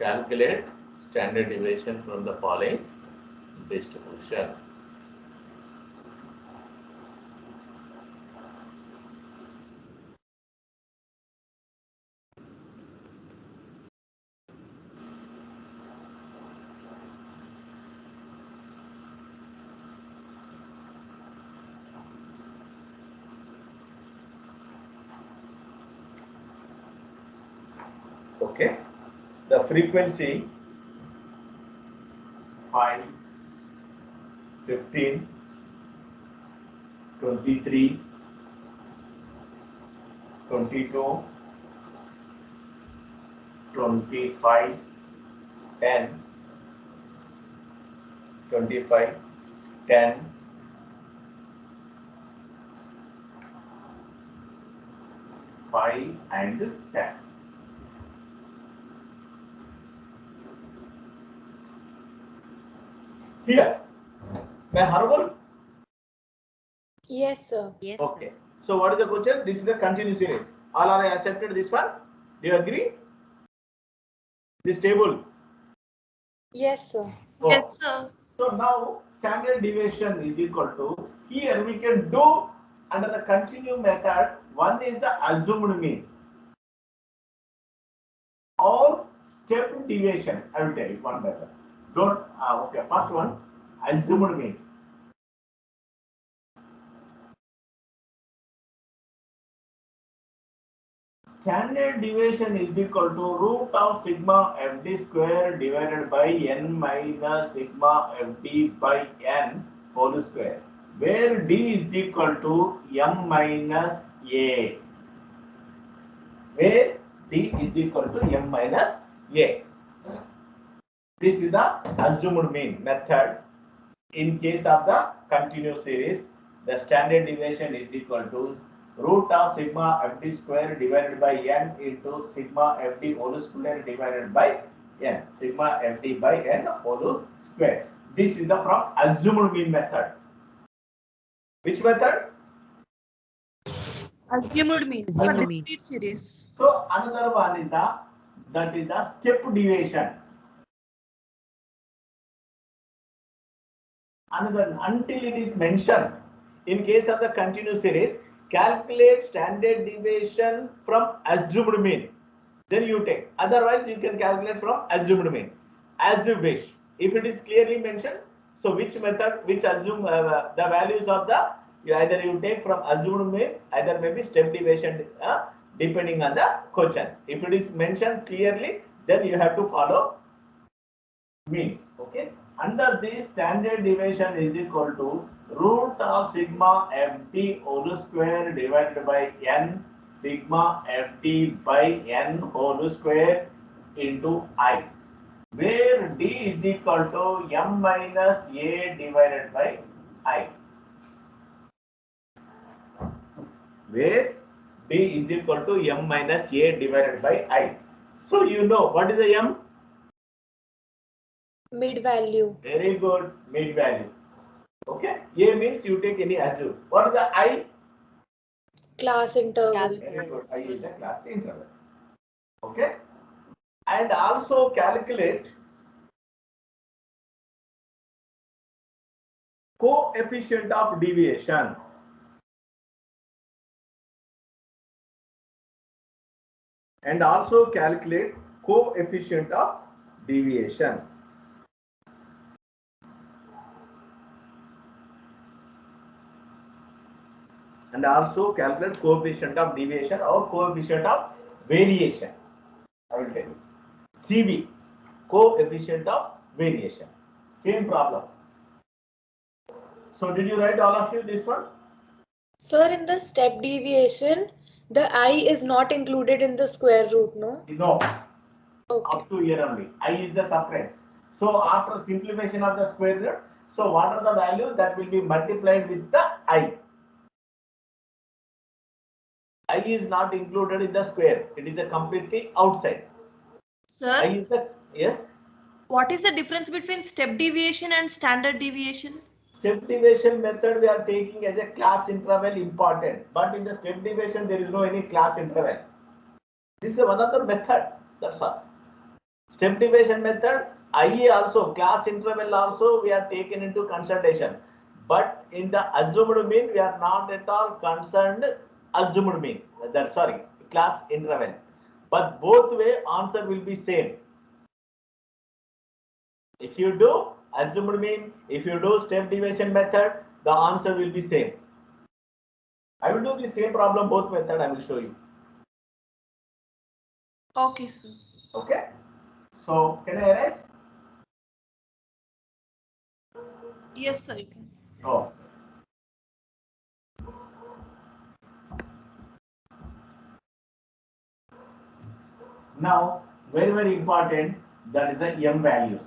Calculate standard deviation from the following distribution. Okay, the frequency 5, 15, 23, 22, 25, 10, 25, 10, 5 and 10. Here, may Harwal? Yes, sir. Yes. Okay. Sir. So what is the question? This is the continuous series. All are accepted this one? Do you agree? This table? Yes, sir. Oh. Yes, sir. So now standard deviation is equal to, here we can do under the continue method, one is the assumed mean or step deviation. I will tell you one method. Don't, okay, first one, assumed mean. Standard deviation is equal to root of sigma fd square divided by n minus sigma fd by n whole square, where d is equal to m minus a. Where d is equal to m minus a. This is the assumed mean method. In case of the continuous series, the standard deviation is equal to root of sigma fd square divided by n into sigma fd whole square divided by n. Sigma fd by n whole square. This is the from assumed mean method. Which method? Assumed mean. Assumed mean. Discrete series. So another one is the step deviation. Another, until it is mentioned, in case of the continuous series, calculate standard deviation from assumed mean. Then you take. Otherwise, you can calculate from assumed mean as you wish. If it is clearly mentioned, so which method, which assume the values of the, either you take from assumed mean, either maybe step deviation, depending on the question. If it is mentioned clearly, then you have to follow means. Okay. Under this, standard deviation is equal to root of sigma fd whole square divided by n sigma fd by n whole square into I, where d is equal to m minus a divided by I. Where d is equal to m minus a divided by I. So you know what is the m? Mid value. Very good, mid value. Okay. A means you take any assume. What is the I? Class interval. Very good. I is the class interval. Okay. And also calculate coefficient of deviation. And also calculate coefficient of deviation. And also calculate coefficient of deviation or coefficient of variation. I will tell you. CV, coefficient of variation. Same problem. So did you write all of you this one? Sir, in the step deviation, the I is not included in the square root, no? No. Okay. Up to here only. I is the separate. So after simplification of the square root, so what are the values that will be multiplied with the I? I is not included in the square. It is a completely outside. Sir, I is the, yes? what is the difference between step deviation and standard deviation? Step deviation method we are taking as a class interval important, but in the step deviation there is no any class interval. This is one of the method. That's all. Step deviation method, IE also, class interval also we are taken into consideration. But in the assumed mean, we are not at all concerned assumed mean. That sorry, class interval. But both way answer will be same. If you do assumed mean, if you do step deviation method, the answer will be same. I will do the same problem both method. I will show you. Okay, sir. Okay. So can I erase? Yes, sir, you can. Oh. Now, very important, that is the m values.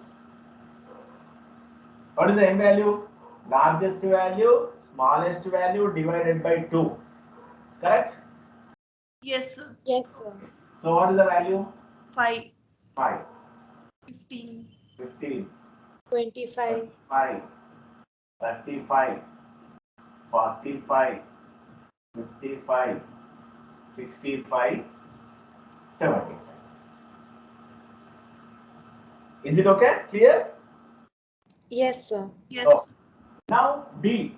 What is the m value? Largest value, smallest value divided by 2. Correct? Yes, sir. Yes, sir. So what is the value? 5, 5, 15, 15, 25. 5, 35, 45, 55, 65, 75. Is it okay? Clear? Yes, sir. yes. Oh. Now B.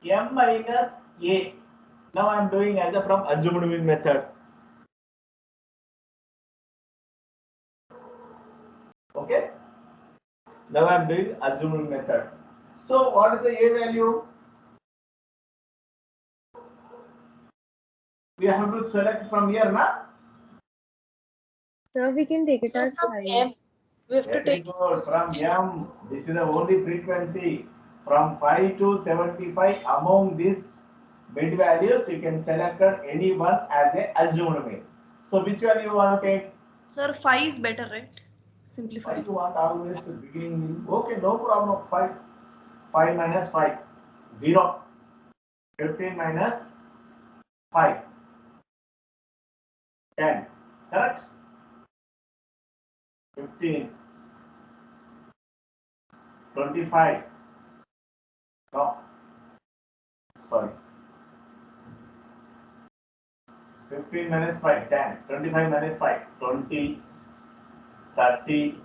M minus A. Now I am doing as a from assumed mean method. Okay. Now I am doing assumed method. So what is the A value? We have to select from here now. Sir, we can take it So as from 5. M, we have to Very take good. From M, this is the only frequency. From 5 to 75, among these mid values, you can select any one as a assumed mean. So which value you want to take? Sir, 5 is better, right? Why Simplified. you want always beginning? Okay, no problem. 5. 5 minus 5. 0. 15 minus 5. 10. Correct? 15. 25. No. Sorry. 15 minus 5. 10. 25 minus 5. 20. 30.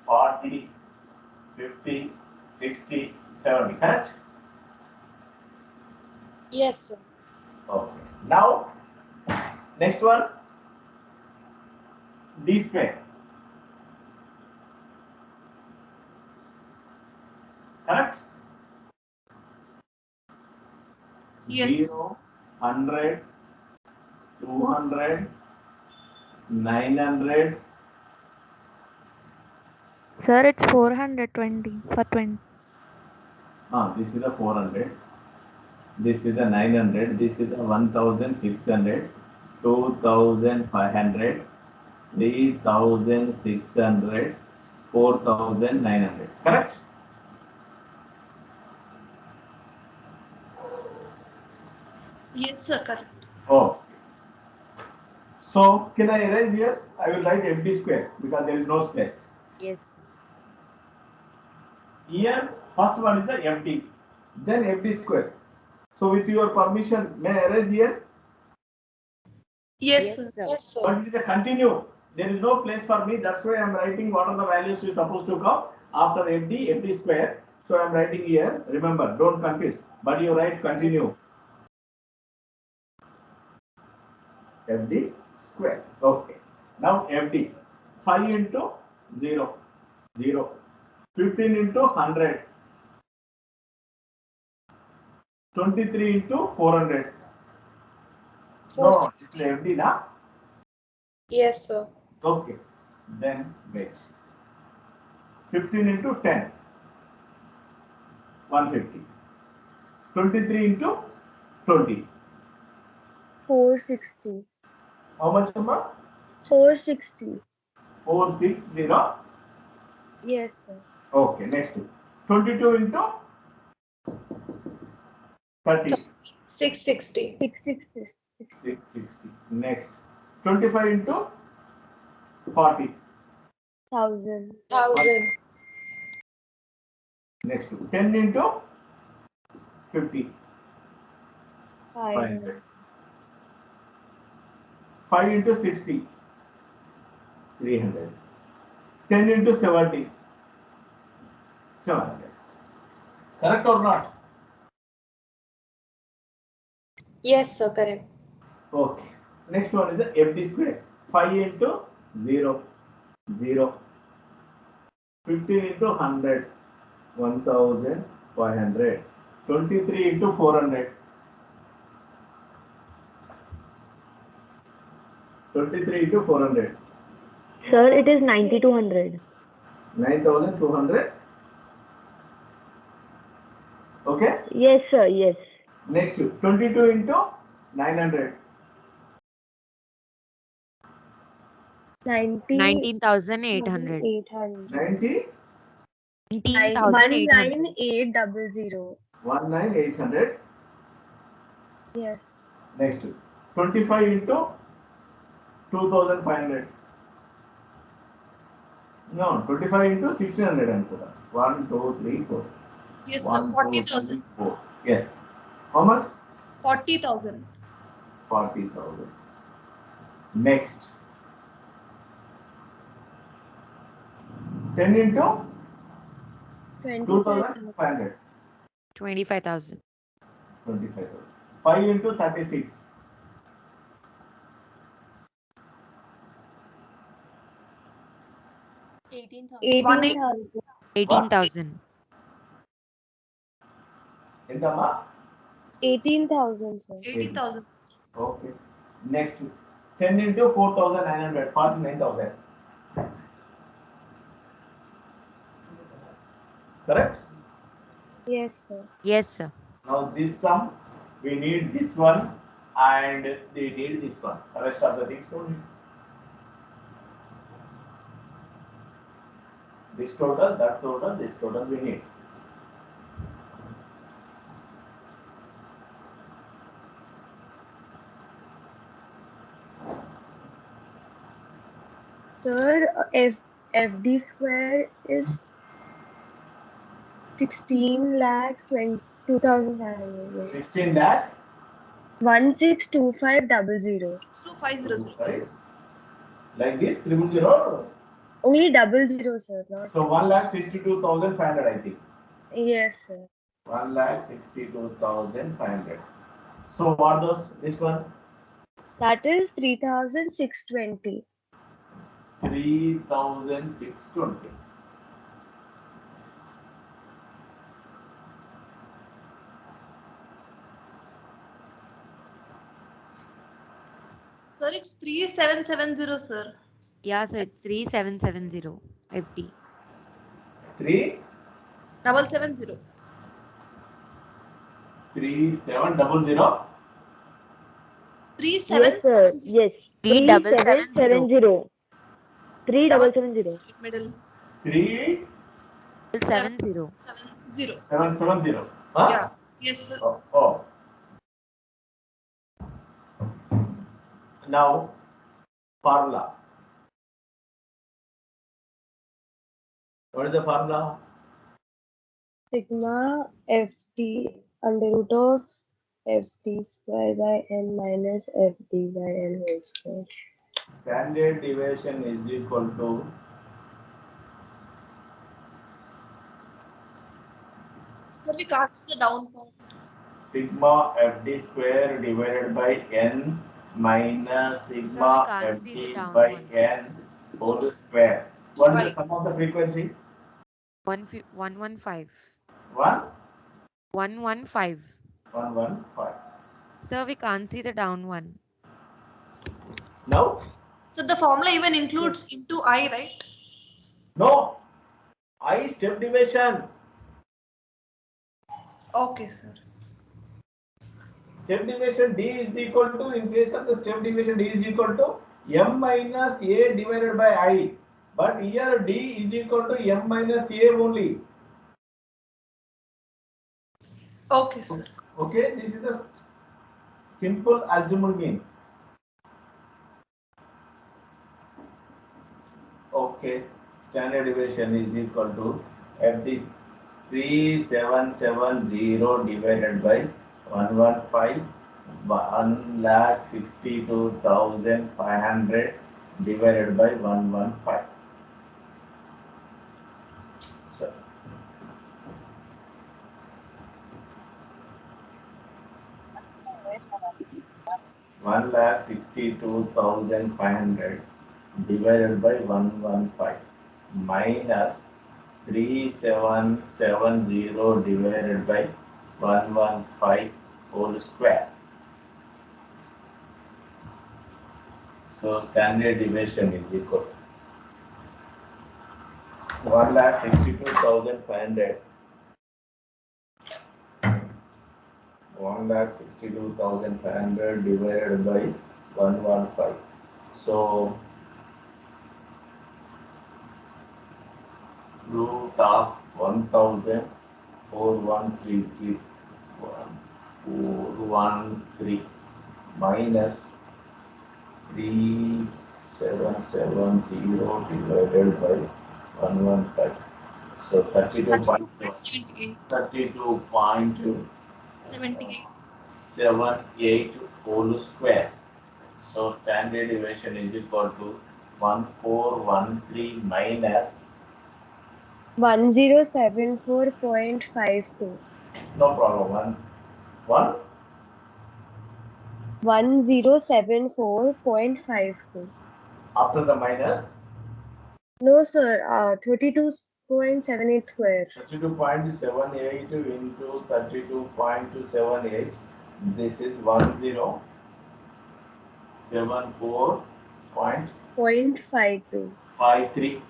40. 50. 60. 70. Correct? Yes, sir. Okay. Now, next one. D square. Correct? Yes. 0, 100, 200, 900. Sir, it's 420 for 20. This is the 400. This is the 900. This is the 1600. 2500. 3600. 4900. Correct? Yes, sir, correct. Oh. So, can I erase here? I will write FD square because there is no space. Yes. Here, first one is the FD, then FD square. So, with your permission, may I erase here? Yes, sir. Yes, sir. But it is a continue. There is no place for me. That's why I am writing what are the values you supposed to come after FD square. So I am writing here. Remember, don't confuse. But you write continue. Yes. FD square. Okay. Now FD. 5 into 0. 0. 15 into 100. 23 into 400. No, it's 460. FD now. Yes, sir. Okay. Then wait. 15 into 10. 150. 23 into 20. 460. How much, Amma? 460. 460. Yes, sir. Okay, next. 22 into 30. 660. 660. 660. Next. 25 into 40. 1000. 1000. Next. 10 into 50. 500. 500. 5 into 60, 300. 10 into 70, 700. Correct or not? Yes, sir, correct. Okay. Next one is the FD square. 5 into 0, 0. 15 into 100, 1500. 23 into 400. 23 into 400. Sir, it is 9200. 9200. Okay. Yes, sir. Yes. Next 22 into 900. 800. 19,800. 90. 19,800. 19800. 19800. Yes. Next 25 into 2500. No, 25 into 1600 and 1, 2, 3, 4. Yes, sir. 1, 2, 3, 40,000. 4. Yes. How much? 40,000. 40,000. Next 10 into 2500. 25,000. 25,000. 5 into 36. 18,000. 18,000. Endama? 18,000, sir. 18,000. Okay. Next 10 into 4,900. 49,000. Correct? Yes, sir. Yes, sir. Now this sum, we need this one and we need this one. The rest of the things don't need. This total, that total, this total we need. Sir, FD square is 16 lakhs 2,500. 16 lakhs. 162500. 2500. Price. Like this, 300. Only 00, sir. Not. So 1,62,500 I think. Yes, sir. 1,62,500. So what those? This one? That is 3,620. 3,620. Sir, it's 3770, sir. Yeah, sir, it's 3770 FD. 3, 770. 3700. 3770. Yes. 3770. 3770. Middle. 3, 70. 770. Huh? Yeah. Yes, sir. Oh. Now, formula. What is the formula? Sigma FD under root of FD square by n minus FD by n whole square. Standard deviation is equal to Sir, we can't see the down point. sigma FD square divided by n minus sigma FD by n whole square. What is the sum of the frequency? 115. 1, 115. 115. Sir, we can't see the down one. Now? So the formula even includes into I, right? No. I step deviation. Okay, sir. Step deviation D is equal to, in case of the step deviation D is equal to m minus a divided by I. But here D is equal to m minus a only. Okay, sir. Okay, this is the simple assumed mean. Okay, standard deviation is equal to FD 3770 divided by 115 1,62,500 divided by 115. So 1,62,500 divided by 115 minus 3770 divided by 115 whole square. So standard deviation is equal to 1,62,500. 1,62,500 divided by 115. So root of 1,413 minus 3770 divided by 115. So 32.78. 32.78 whole square. So standard deviation is equal to 1413 minus 1074.52. no problem 1074.52. after the minus No, sir. 32.78 square. 32.78 into 32.78. This is 1074.53. 0.52.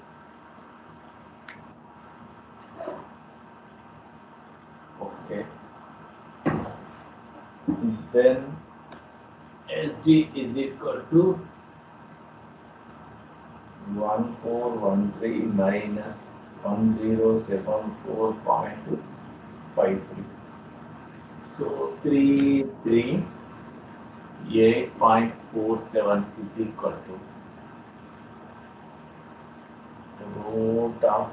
Okay. Then SD is equal to 1413 minus 1074.53. So 338.47 is equal to root of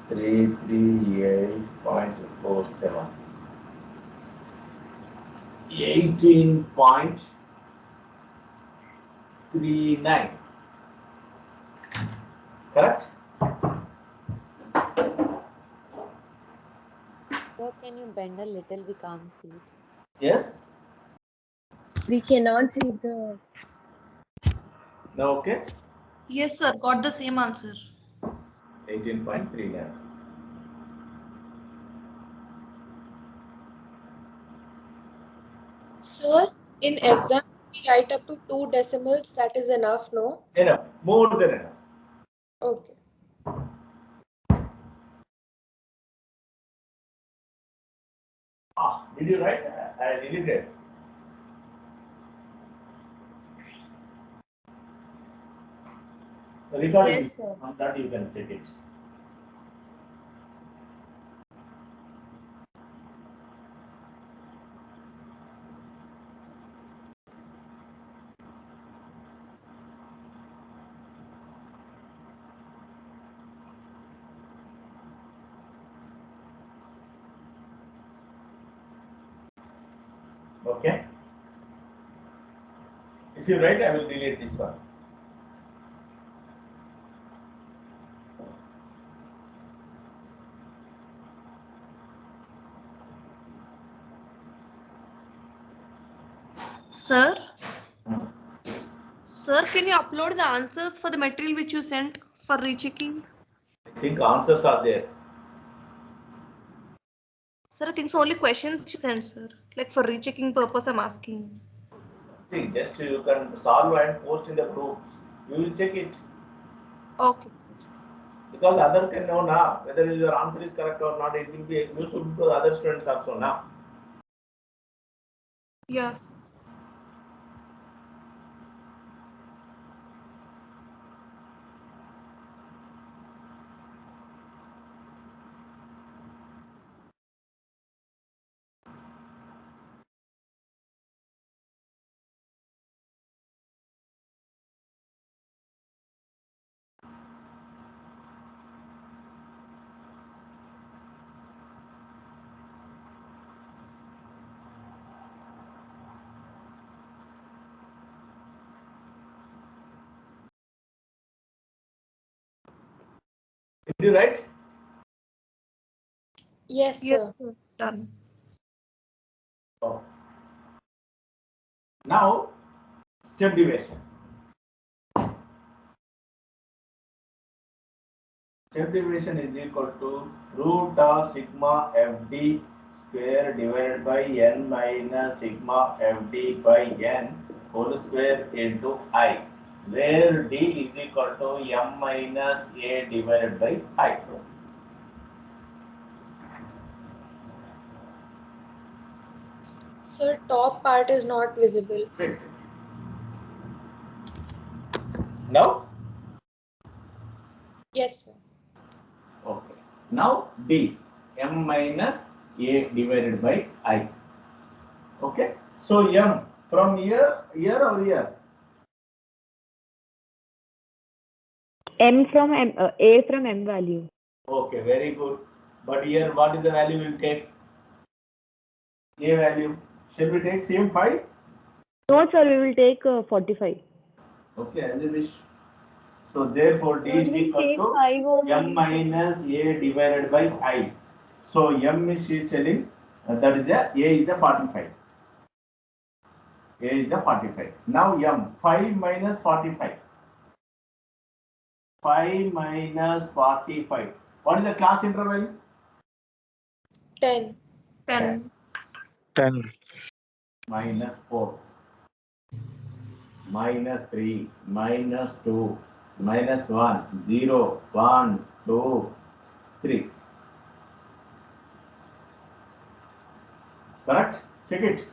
338.47. 18.39. Correct? Sir, can you bend a little? We can't see it. Yes? We cannot see the. Now okay? Yes, sir. Got the same answer. 18.39. Sir, in exam, we write up to 2 decimals. That is enough, no? Enough. More than enough. Okay. Did you write? I deleted. The recording Yes, is sir. on that you can check it. Okay. If you write, I will delete this one. Sir? Sir, can you upload the answers for the material which you sent for rechecking? I think answers are there. Sir, I think so only questions you sent, sir. Like for rechecking purpose, I'm asking. See, just you can solve and post in the group. You will check it. Okay, sir. Because other can know now whether your answer is correct or not. It will be useful to other students also now. Yes. Did you write? Yes, Yes, sir. sir. Done. Oh. Now, step deviation. Step deviation is equal to root of sigma fd square divided by n minus sigma fd by n whole square into I, where d is equal to m minus a divided by I. Sir, top part is not visible. Wait. Now? Yes, sir. Okay. Now d, m minus a divided by I. Okay. So m from here or here? M from M, A from M value. Okay, very good. But here, what is the value we'll take? A value. Shall we take same 5? No, sir, we will take 45. Okay, as you wish. So therefore, d Sir, is we equal take to 5 only. m minus a divided by I. So m is she is telling that is the a is the 45. A is the 45. Now m 5 minus 45. 5 minus 45. What is the class interval? 10. 10. 10. Minus 4. Minus 3, minus 2, minus 1, 0, 1, 2, 3. Correct? Check it.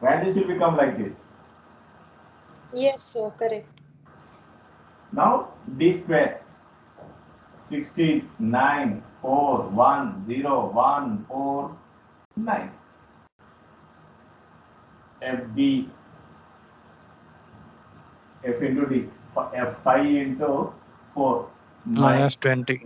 Values will become like this. Yes, sir. Correct. Now d square 16, 9, 4, 1, 0, 1, 4, 9. FD, F into D, F5 into 4, Minus 20.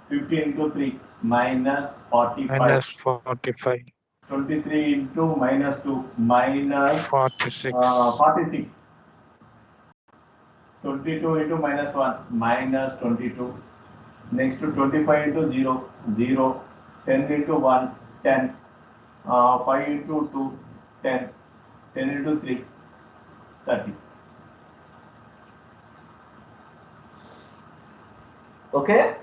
50 into 3, minus 45. Minus 45. 23 into minus 2, minus 46. 46. 22 into minus 1, minus 22. Next to 25 into 0, 0. 10 into 1, 10. 5 into 2, 10. 10 into 3, 30. Okay?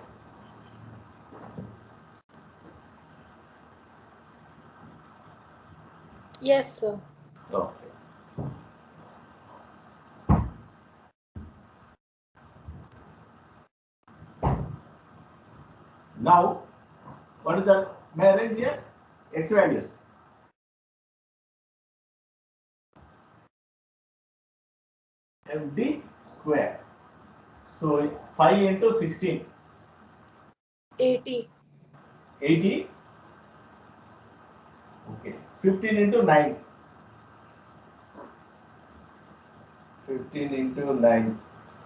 Yes, sir. Okay. Now, what is the, may I raise here? X values. FD square. So 5 into 16. 80. 80. Okay. 15 into 9. 15 into 9.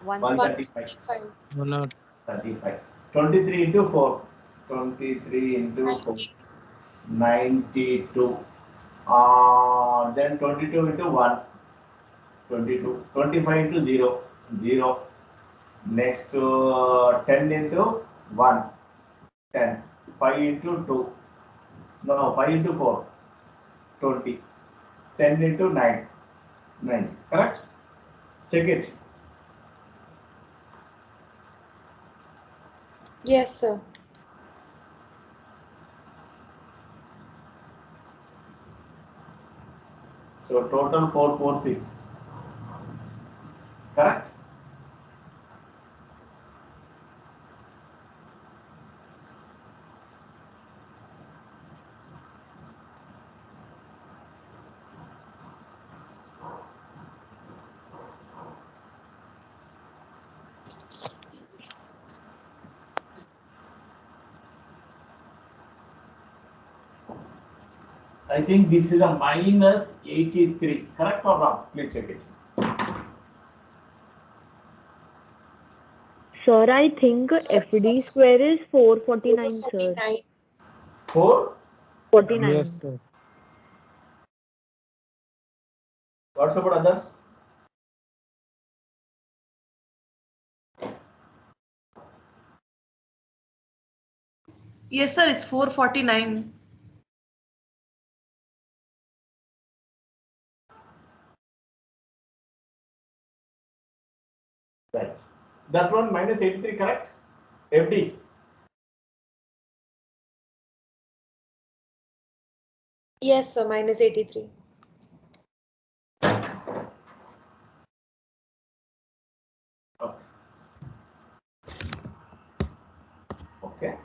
135. 135. 35. 23 into 4. 23 into 4. 92. Then 22 into 1. 22. 25 into 0. 0. Next 10 into 1. 10. 5 into 2. No, 5 into 4. 20. 10 into 9. 9. Correct? Check it. Yes, sir. So total 446. Correct? I think this is a minus 83. Correct or wrong? Please check it. Sir, I think Sir, FD square is 449, sir. 449. 4. 49. Yes, sir. What's about others? Yes, sir. It's 449. Right. That one minus 83, correct? FD. Yes, sir. Minus 83. Okay.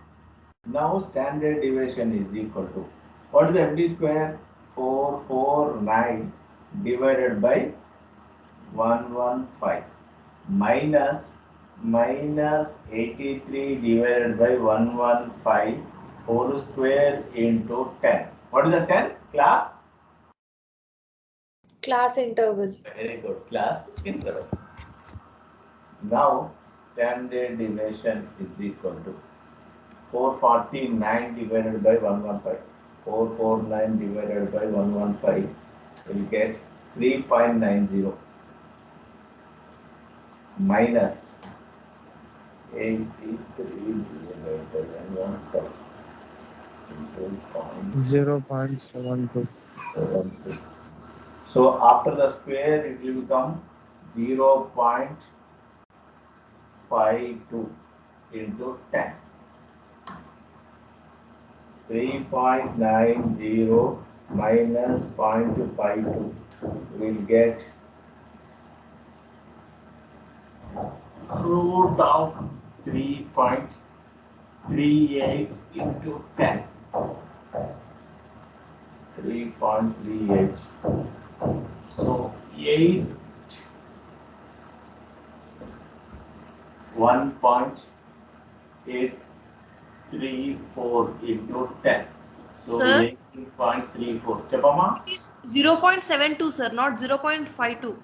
Now standard deviation is equal to, what is the FD square? 449 divided by 115 minus 83 divided by 115 whole square into 10. What is the 10? Class? Class interval. Very good. Class interval. Now standard deviation is equal to 449 divided by 115. 449 divided by 115 will get 3.90 minus 83 divided by 115 into 0.72. 0.72. So after the square it will become 0.52 into 10. 3.90 minus 0.52 will get root of 3.38 into 10. 3.38. So 1.834 into 10. So Sir? 18.34. Chapama? It is 0.72, sir, not 0.52.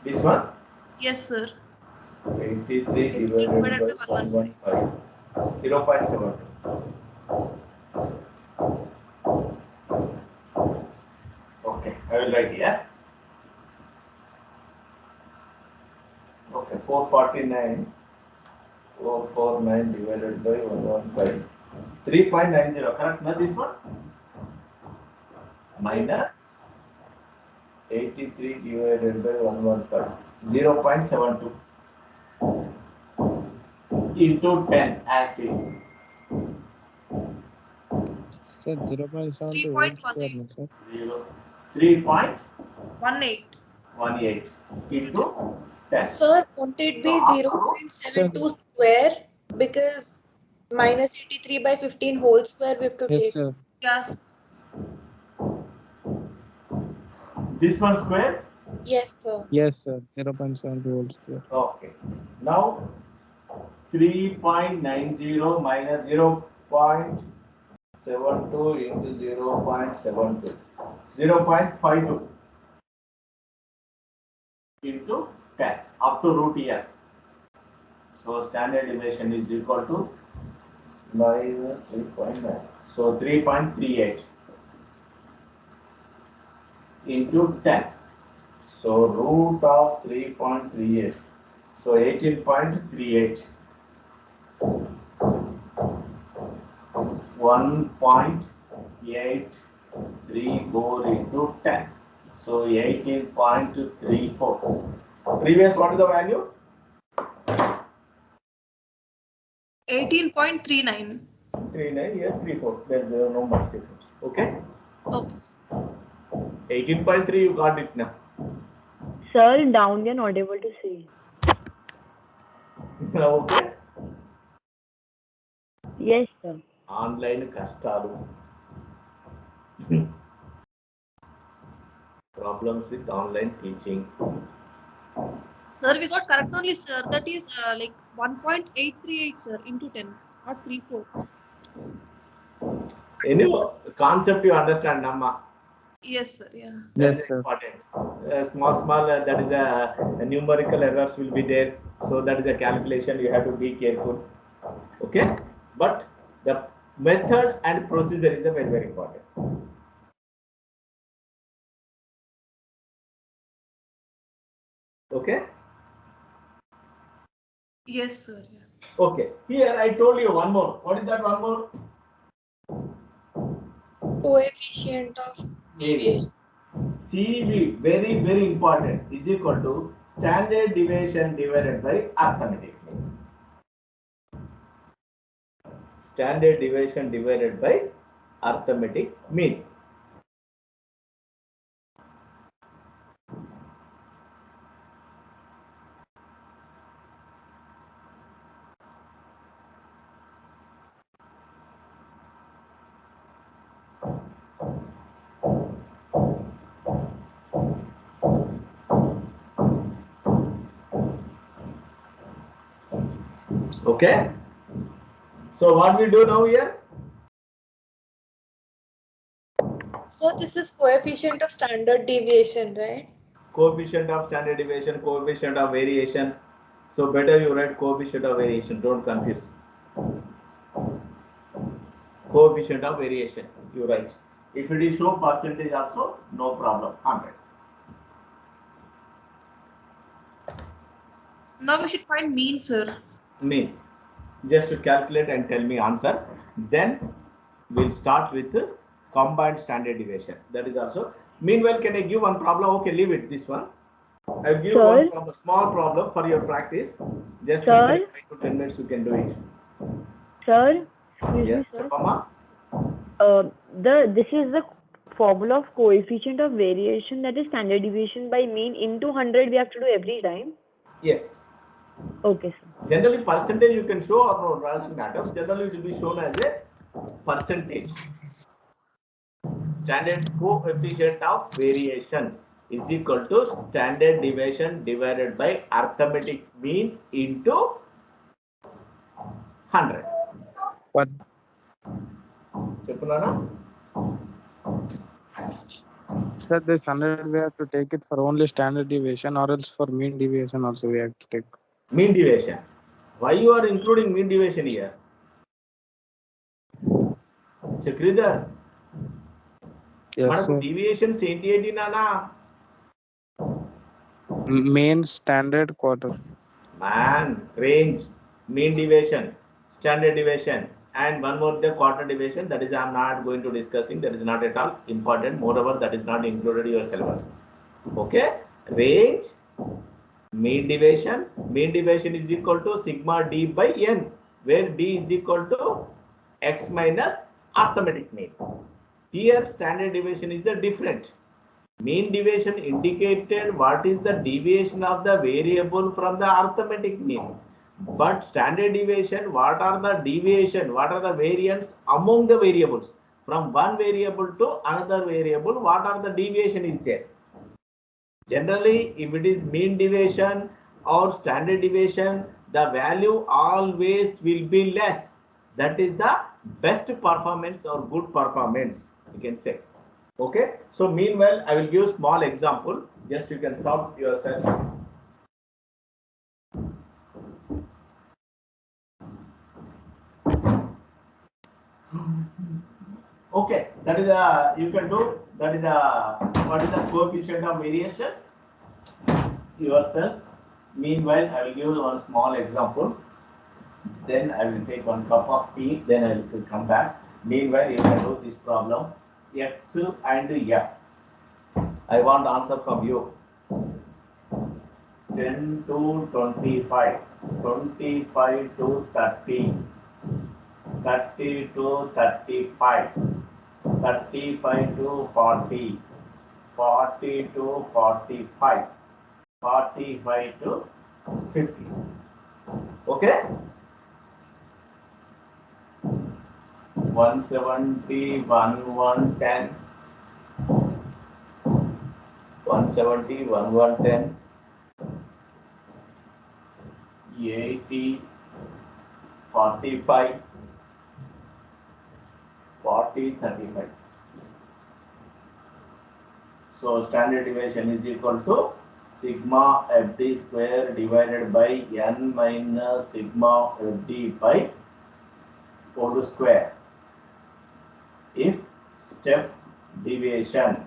This one? Yes, sir. 83 83 divided by divided by 115. 0.72. Okay, I will write here. Okay, 449 divided by 115. 3.90, correct? Not this one? Minus 83 divided by 115. 0.72 into 10 as this. Sir, 0.72 whole square, 3.18. no, sir? 3.18 18. into 10. Sir, won't it be So after 0.72 square? Because minus 83 by 15 whole square we have to Yes, take. sir. Yes. this one square. Yes, sir. Yes, sir. 0.72 whole square. Okay. Now 3.90 minus 0.72 into 0.72. 0.52 into 10 up to root here. So standard deviation is equal to minus 3.9. So 3.38 into 10. So root of 3.38. So 18.38. 1.834 into 10. So 18.34. Previous, what is the value? 18.39. 39 here, 34. There's no much difference. Okay? Okay. 18.3, you got it now. Sir, down we are not able to see. Okay? Yes, sir. Online kastalu. Problems with online teaching. Sir, we got correct only, sir. That is like 1.838, sir, into 10, not 34. Anyway, concept you understand, Namma. Yes, sir. Yeah. That Yes, is sir. important. Small, that is a numerical errors will be there. So that is a calculation. You have to be careful. Okay? But the method and procedure is a very, very important. Okay? Yes, sir. Yeah. Okay, here I told you one more. What is that one more? Coefficient of deviation. CV, very, very important, is equal to standard deviation divided by arithmetic mean. Standard deviation divided by arithmetic mean. Okay. So what we do now here? So this is coefficient of standard deviation, right? Coefficient of standard deviation, coefficient of variation. So better you write coefficient of variation. Don't confuse. Coefficient of variation. You write. If it is show percentage also, no problem. 100. Now we should find mean, sir. Mean. Just to calculate and tell me answer. Then we'll start with the combined standard deviation. That is also. Meanwhile, can I give one problem? Okay, leave it. This one. I'll give one problem, small problem for your practice. Just in 5 to 10 minutes you can do it. Sir, excuse Yeah. me, sir. Mama? This is the formula of coefficient of variation, that is standard deviation by mean into 100 we have to do every time. Yes. Okay, sir. Generally, percentage you can show or doesn't matter. Generally, it will be shown as a percentage. Standard coefficient of variation is equal to standard deviation divided by arithmetic mean into 100. But sir, this 100 we have to take it for only standard deviation, or else for mean deviation also we have to take. Mean deviation. Why you are including mean deviation here? Sakridhar. Yes, sir. Deviations ఏంటి నానా? Mean, standard, quarter. Man, range, mean deviation, standard deviation, and one more the quarter deviation. That is I am not going to discussing. That is not at all important. Moreover, that is not included in your syllabus. Okay, range, mean deviation. Mean deviation is equal to sigma d by n, where d is equal to x minus arithmetic mean. Here, standard deviation is the different. Mean deviation indicated what is the deviation of the variable from the arithmetic mean. But standard deviation, what are the deviation, what are the variance among the variables? From one variable to another variable, what are the deviation is there? Generally, if it is mean deviation or standard deviation, the value always will be less. That is the best performance or good performance, you can say. Okay, so meanwhile, I will give small example, just you can solve yourself. Okay, that is you can do, that is what is the coefficient of variations yourself. Meanwhile, I will give one small example. Then I will take one cup of tea, then I will come back. Meanwhile, you can do this problem, X and F. I want answer from you. 10 to 25, 25 to 30, 30 to 35, 35 to 40, 40 to 45, 45 to 50. Okay? 170, 110, 170, 110, 80, 45, 40, 35. So standard deviation is equal to sigma fd square divided by n minus sigma fd by whole square. If step deviation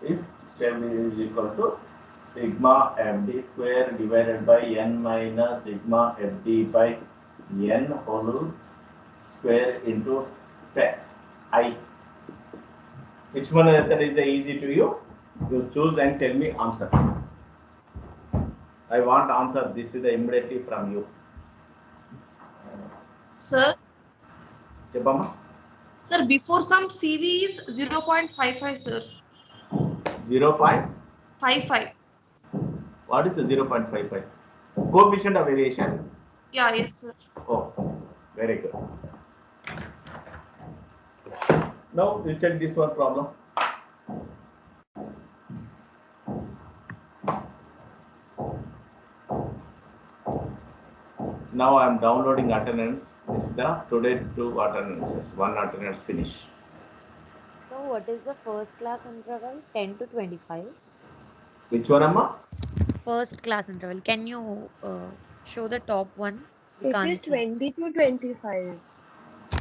if step is equal to sigma fd square divided by n minus sigma fd by n whole square into 10 I. Which one that is the easy to you? You choose and tell me answer. I want answer. This is the immediately from you. Sir, Chepama. sir, before some CV is 0.55, sir. 0.55. 55. What is the 0.55? Coefficient of variation. Yeah, yes, sir. Oh, very good. Now you check this one problem. Now I am downloading attendance. This is the today two attendances. One attendance finish. So what is the first class interval? 10 to 25. Which one, Amma? First class interval. Can you show the top one? We It can't is see. 20 to 25.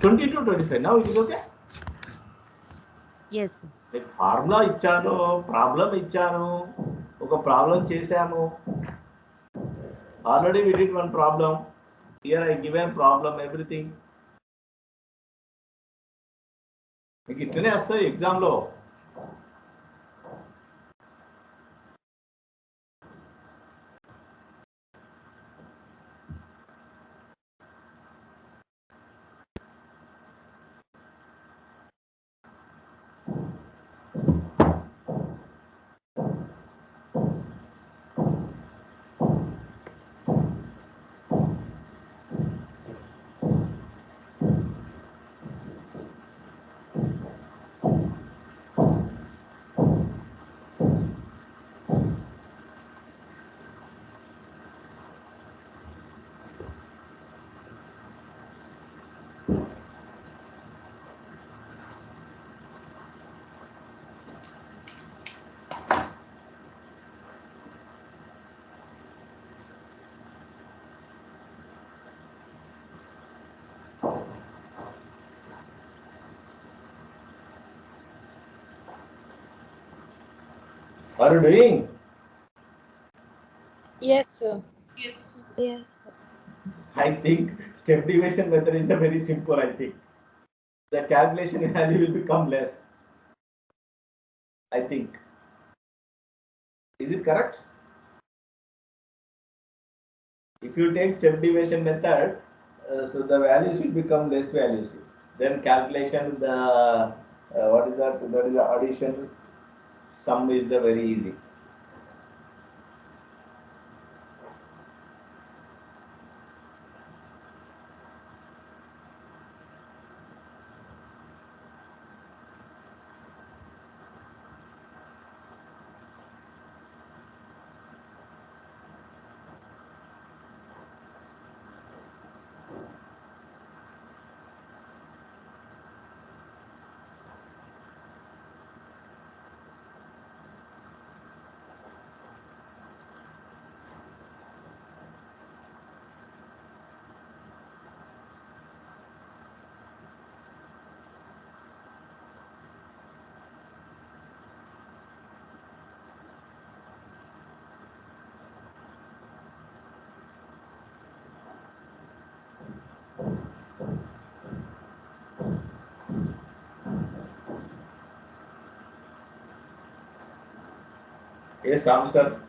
20 to 25. Now it is okay. Yes. Formula ఇచ్చాను, problem ఇచ్చాను, ఒక problem చేశాము. Already we did one problem. Here I given problem everything. మీకు ఇట్లనే వస్తాయి ఎగ్జామ్లో. Are you doing? Yes, sir. Yes, sir. Yes. I think step deviation method is a very simple. I think the calculation value will become less. I think. Is it correct? If you take step deviation method, so the values will become less values. Then calculation, the what is that? That is the addition sum is the very easy. Yes, answer.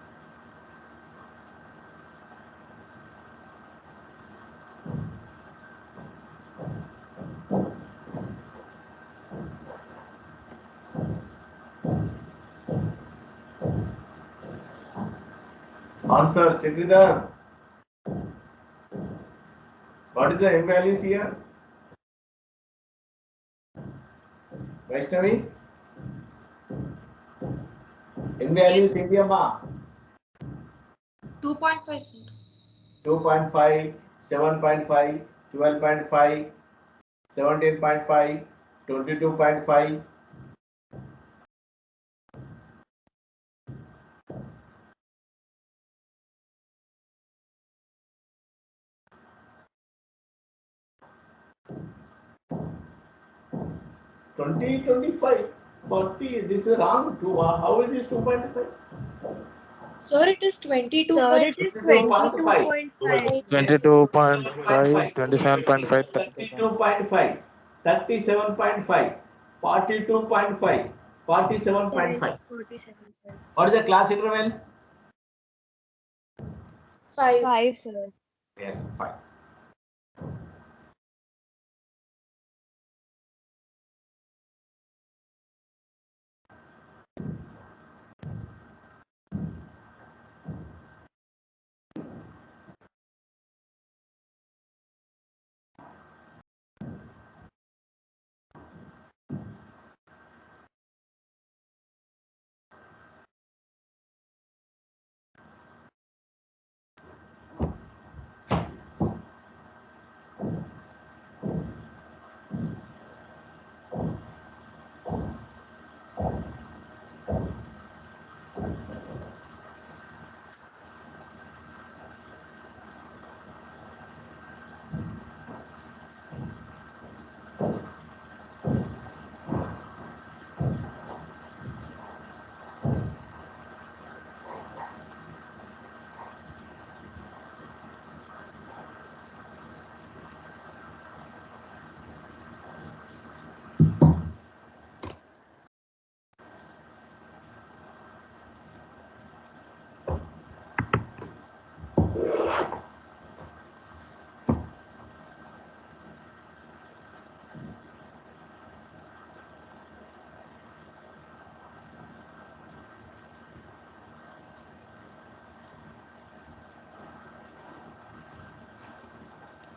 Answer, Chakridhar. What is the M values here? Vaishnavi? M values Yes. Indiama. 2.5, sir. 2.5, 7.5, 12.5, 17.5, 22.5. $20.25. 40. This is wrong. How is this 2.5? Sir, it is 22. Sir, it is 22.5. 22.5. 22.5, 27.5, 32.5, 37.5, 42.5, 47.5. 47.5. What is the class interval? 5. 5, sir. Yes, 5.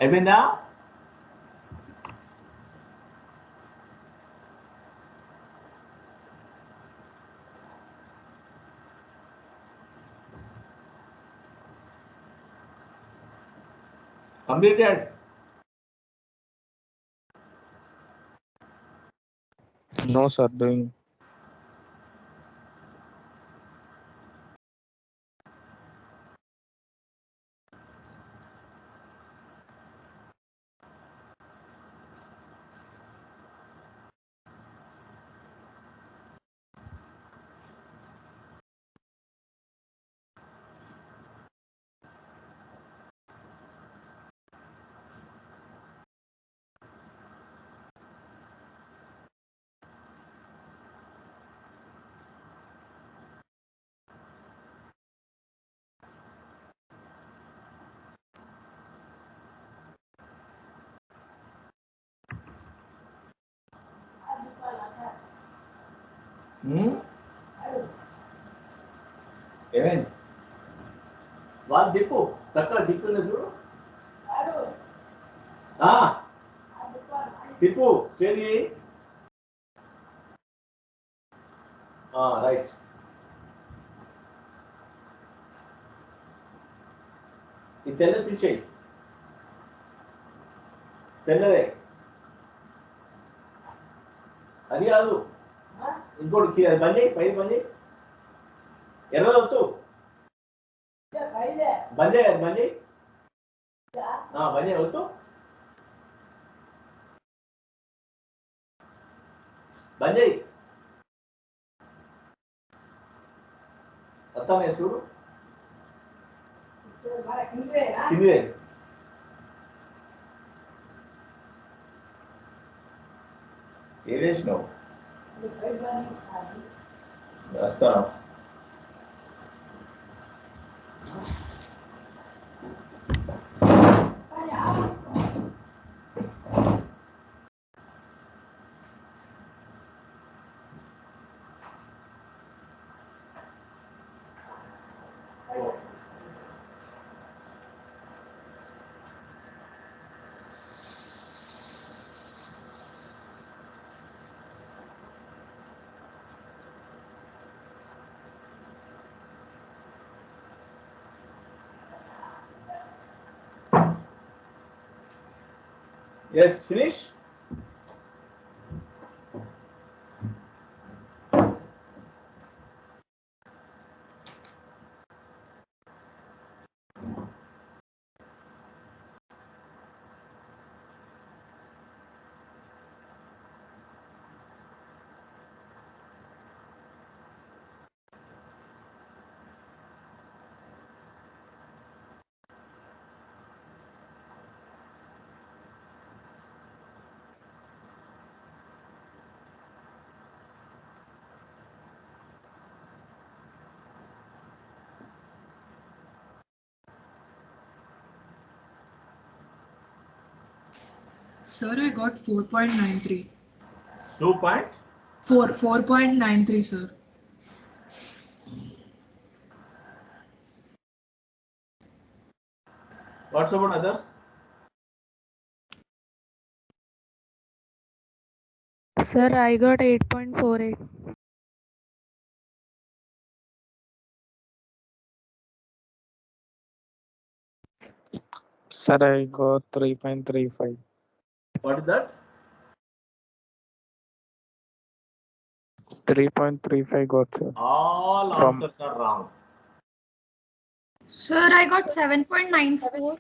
Even now? Completed. No, sir, doing. Even. What Dipu? Sakka Dipu na చూడు. Dipu, steady. Right. ఈ తెల్ల switch అయ్యి తెల్లదే అది కాదు ఇంకోటి అది బంద్ చేయి పైది బంద్ చేయి ఎర్రది వద్దు బంద్ చేయి అది బంద్ చేయి బంద్ చేయి వద్దు బంద్ చేయి వస్తానే చూడు కిందిదే ఏదేసినావు వస్తాను Yes, finish. Sir, I got 4.93. 4.93, sir. What's about others? Sir, I got 8.48. Sir, I got 3.35. What is that? 3.35 got, sir. All From- answers are wrong. Sir, I got 7.94.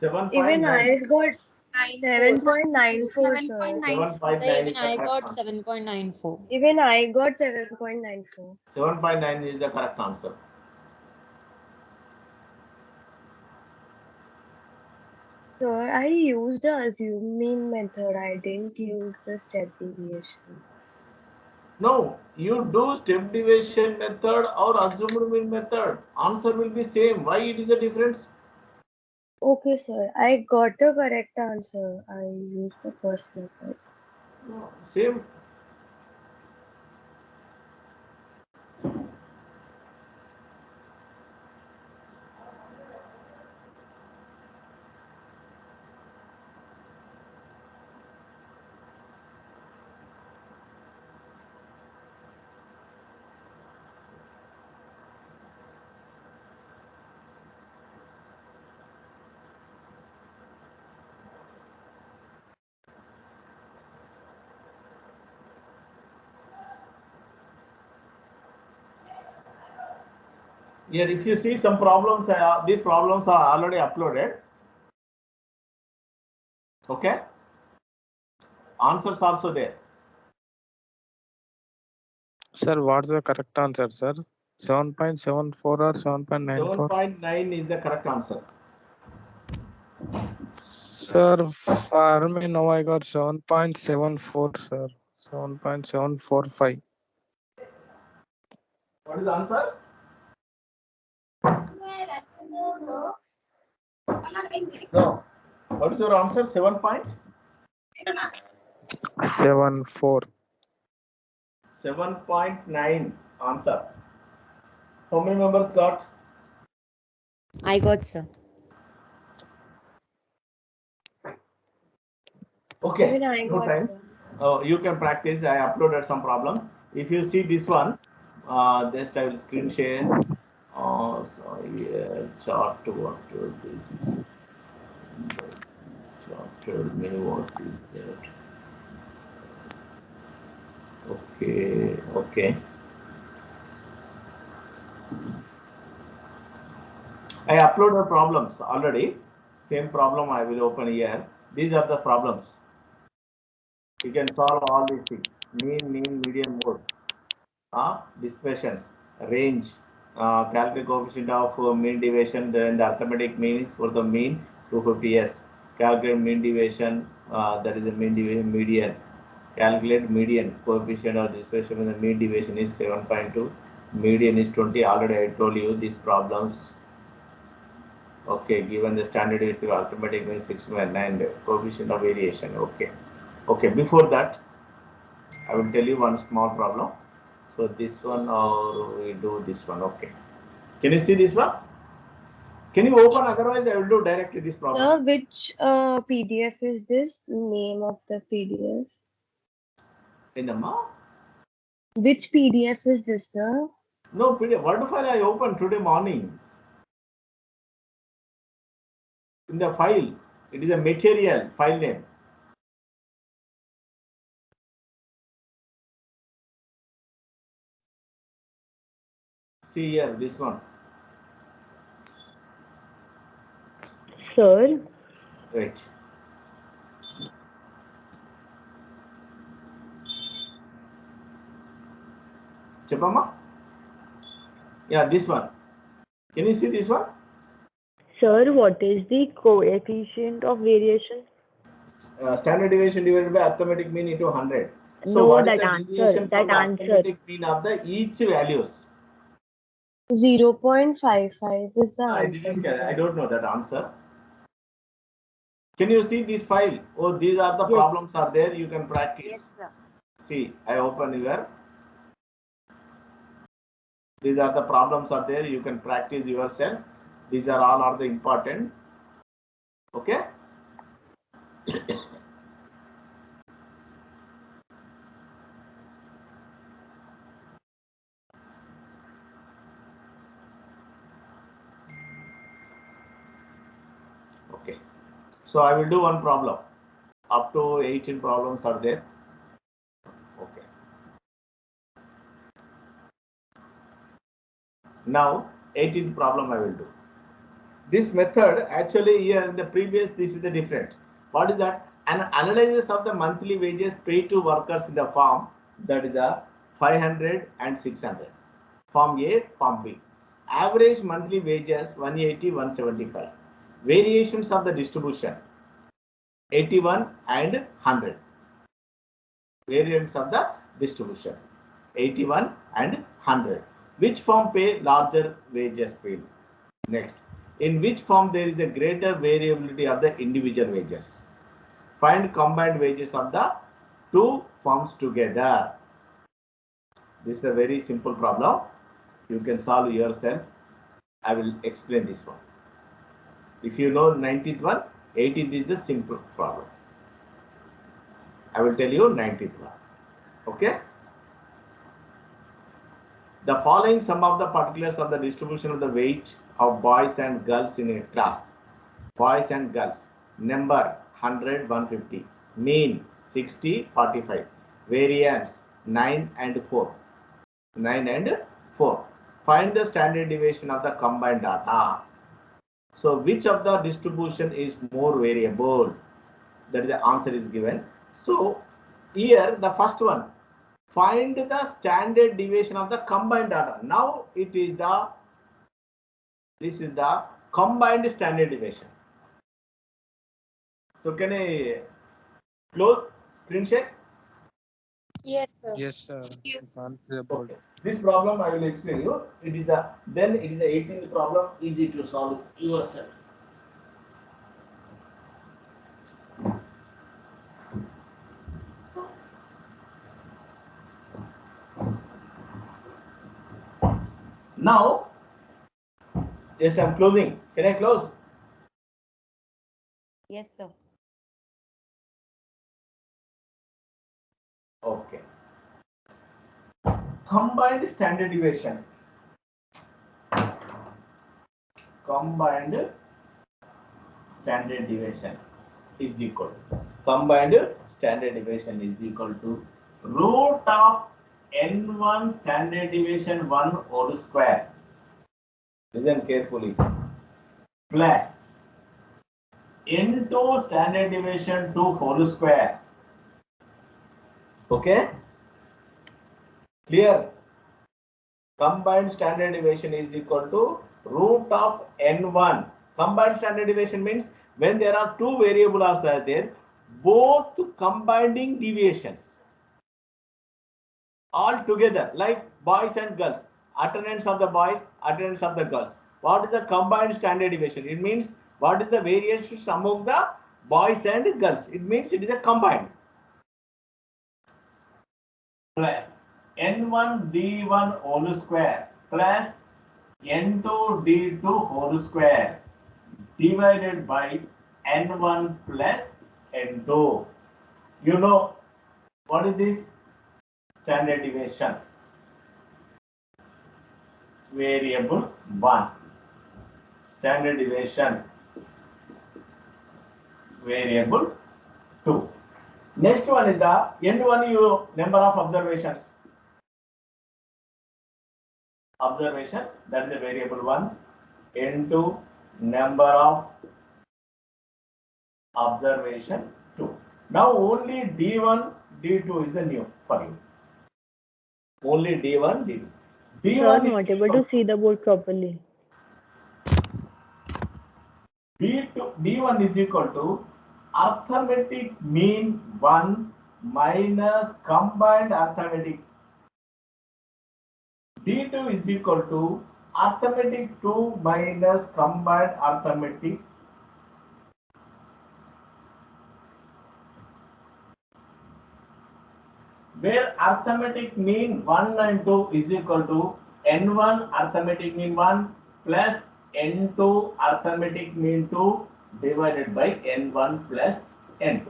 7.9. Even I got 7.94, sir. 7.9 Even is the I correct got answer. 7.94. Even I got 7.94. 7.9 is the correct answer. Sir, I used the assuming method. I didn't use the step deviation. No, you do step deviation method or assumed mean method. Answer will be same. Why it is a difference? Okay, sir. I got the correct answer. I used the first method. No, same. Here, if you see some problems, these problems are already uploaded. Okay. Answers also there. Sir, what's the correct answer, sir? 7.74 or 7.94? 7.9 is the correct answer. Sir, for me now I got 7.74, sir. 7.745. What is the answer? No. What is your answer? 74. 7.9 answer. How many members got? I got, sir. Okay. Even I No got time. You can practice. I uploaded some problem. If you see this one, just I will screen share. Chart what this chart tell me what is that? Okay. I uploaded problems already. Same problem I will open here. These are the problems. You can solve all these things. Mean, median, mode. Dispersions, range, calculate coefficient of mean deviation. Then the arithmetic mean is for the mean 250s. Calculate mean deviation, that is the mean deviation median. Calculate median coefficient of dispersion when the mean deviation is 7.2, median is 20. Already I told you these problems. Okay, given the standard deviation of arithmetic mean 6.9, coefficient of variation. Okay. Before that, I will tell you one small problem. So this one, or we do this one. Okay. Can you see this one? Can you open? Yes. Otherwise, I will do directly this problem. Sir, which PDF is this? Name of the PDF? Which PDF is this, sir? No, PDF. Word file I opened today morning. In the file, it is a material file name. See here, this one. Sir, Wait. Chepama? Yeah, this one. Can you see this one? sir, what is the coefficient of variation? Standard deviation divided by arithmetic mean into 100. So No, what is that the answer, deviation from that the answer. arithmetic mean of the each values? 0.55 is the I answer. didn't get. I don't know that answer. Can you see this file? Oh, these are the Yes. problems are there. You can practice. Yes, sir. See, I open your. These are the problems are there. You can practice yourself. These are all are the important. Okay. Okay. So I will do one problem. Up to 18 problems are there. Okay. Now 18th problem I will do. This method actually here in the previous this is the different. What is that? An analysis of the monthly wages paid to workers in the farm, that is a 500 and 600. Farm A, Farm B. Average monthly wages 180, 175. Variations of the distribution 81 and 100. Variants of the distribution 81 and 100. Which farm pay larger wages paid? Next, in which farm there is a greater variability of the individual wages? Find combined wages of the two farms together. This is a very simple problem. You can solve yourself. I will explain this one. If you know 19th one, 18th is the simple problem. I will tell you 19th one. Okay. The following sum of the particulars of the distribution of the wage of boys and girls in a class. Boys and girls. Number 100, 150. Mean 60, 45. Variance 9 and 4. 9 and 4. Find the standard deviation of the combined data. So which of the distribution is more variable? That is the answer is given. So here the first one. Find the standard deviation of the combined data. Now it is this is the combined standard deviation. So can I close screen share? Yes, sir. Yes, sir. Yes. Okay. This problem I will explain you. It is a 18th problem, easy to solve yourself. Now, yes, I'm closing. Can I close? Yes, sir. Okay. Combined standard deviation. Combined standard deviation is equal. Combined standard deviation is equal to root of n1 standard deviation 1 whole square. Listen carefully. Plus n2 standard deviation 2 whole square. Okay? Clear? Combined standard deviation is equal to root of n1. Combined standard deviation means when there are two variables are there, both combining deviations all together, like boys and girls, attendance of the boys, attendance of the girls. What is the combined standard deviation? It means what is the variations among the boys and girls? It means it is a combined. Plus n1 d1 whole square plus n2 d2 whole square divided by n1 plus n2. You know what is this? Standard deviation. Variable 1. Standard deviation. Variable 2. Next one is the n1 you number of observations. Observation, that is a variable 1. n2 number of observation 2. Now only d1, d2 is the new for you. Only d1, d2. Sir, d1 not is able to see the board properly. d1 is equal to arithmetic mean 1 minus combined arithmetic. d2 is equal to arithmetic 2 minus combined arithmetic where arithmetic mean 1 and 2 is equal to n1 arithmetic mean 1 plus n2 arithmetic mean 2 divided by n1 plus n2.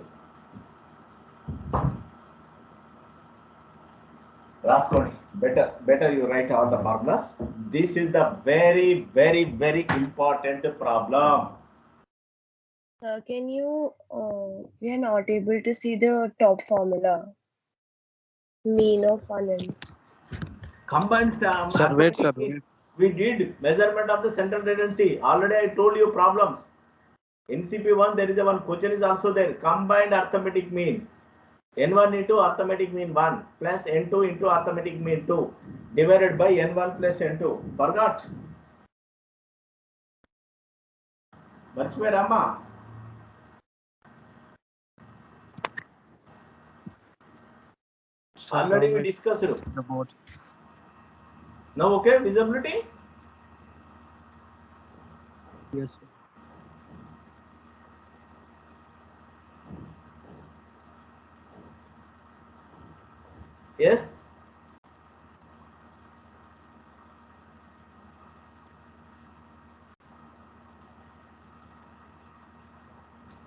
Raskoni, better you write all the formulas. This is the very important problem. Can you, we are not able to see the top formula. Mean of 1 and. Combined Sir, wait, sir. Wait. We did measurement of the central tendency. Already I told you problems. In CP1 there is a one question is also there. Combined arithmetic mean. N1 into arithmetic mean 1 plus N2 into arithmetic mean 2 divided by N1 plus N2. Forgot? Rama. Already we discussed it. Now okay, visibility? Yes, sir. Yes.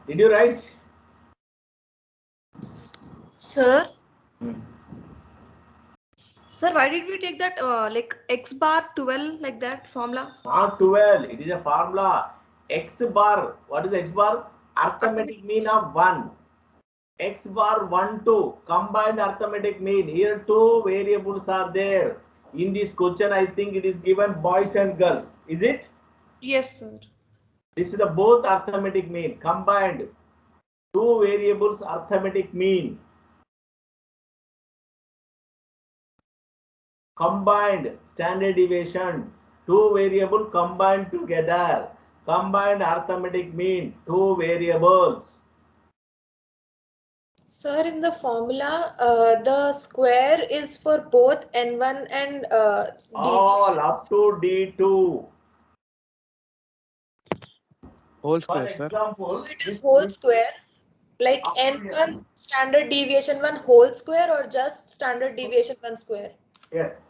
Did you write? Sir? Sir, why did we take that like x bar 12 like that formula? Not 12. It is a formula. X bar. What is X bar? Arithmetic mean of 1. X bar 1, 2. Combined arithmetic mean. Here two variables are there. In this question, I think it is given boys and girls. Is it? Yes, sir. This is the both arithmetic mean. Combined. Two variables arithmetic mean. Combined standard deviation, two variable combined together. Combined arithmetic mean, two variables. Sir, in the formula, the square is for both n1 and all up to d2. Whole square, For sir. example, So it is whole square, like n1 standard deviation 1 whole square or just standard deviation 1 square? Yes.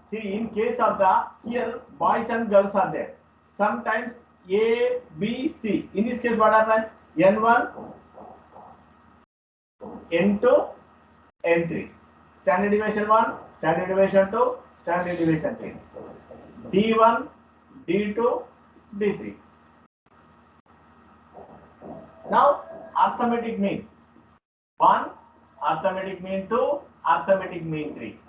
See, in case of the here boys and girls are there. Sometimes A, B, C. In this case, what happened? N1, N2, N3. Standard deviation 1, standard deviation 2, standard deviation 3. D1, D2, D3. Now, arithmetic mean 1, arithmetic mean 2, arithmetic mean 3.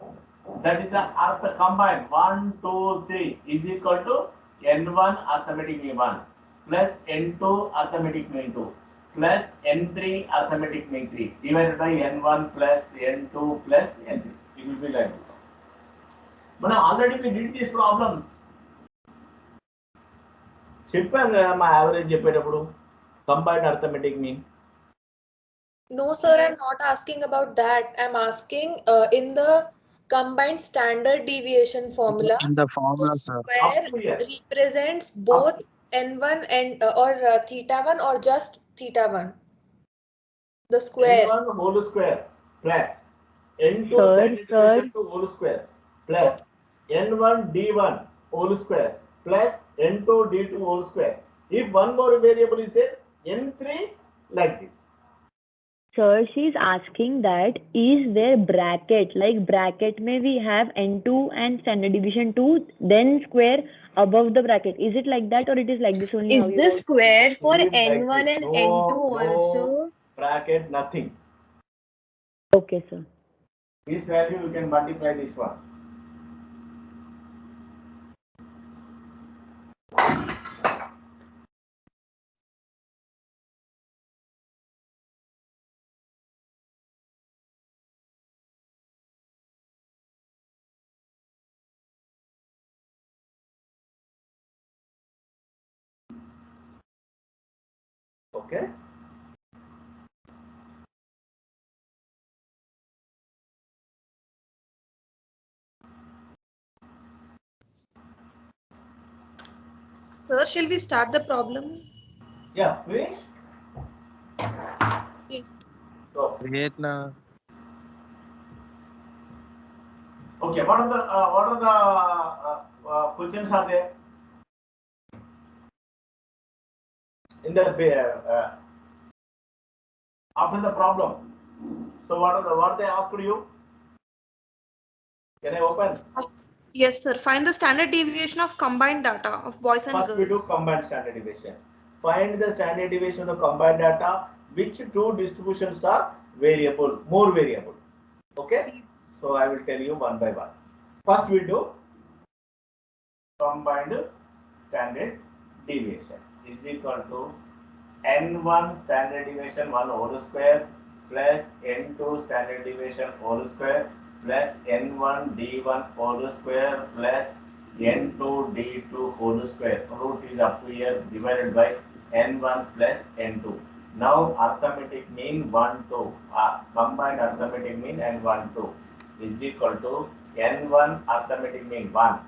That is the combined 1, 2, 3 is equal to N1 arithmetic mean 1 plus N2 arithmetic mean 2 plus N3 arithmetic mean 3 divided by N1 plus N2 plus N3. It will be like this. But now already we did these problems. చెప్పాను కదా మా average చెప్పేటప్పుడు combined arithmetic mean. No, sir, I'm not asking about that. I'm asking in the combined standard deviation formula. In the formula, the sir. square represents both n1 and or theta 1 or just theta 1. The square. N1 whole square plus N2 Sir, standard deviation to whole square plus N1 D1 whole square plus N2 D2 whole square. If one more variable is there, N3 like this. Sir, she's asking that is there bracket, like bracket may we have n2 and standard deviation 2 then square above the bracket. Is it like that or it is like this only? Is the square for Leave like n1 this. and No, n2 no also? bracket, nothing. Okay, sir. This value you can multiply this one. Okay. Sir, shall we start the problem? Yeah, finish. Yes. Go. Wait na. Okay, what are the questions are there in the after the problem? So what they asked you? Can I open? Yes, sir. Find the standard deviation of combined data of boys and First girls. we do combined standard deviation. Find the standard deviation of combined data. Which two distributions are variable, more variable? Okay. So I will tell you one by one. First we do combined standard deviation is equal to n1 standard deviation 1 whole square plus n2 standard deviation whole square plus n1 d1 whole square plus n2 d2 whole square. Root is up to here divided by n1 plus n2. Now arithmetic mean 1 2 combined arithmetic mean and 1 2 is equal to n1 arithmetic mean 1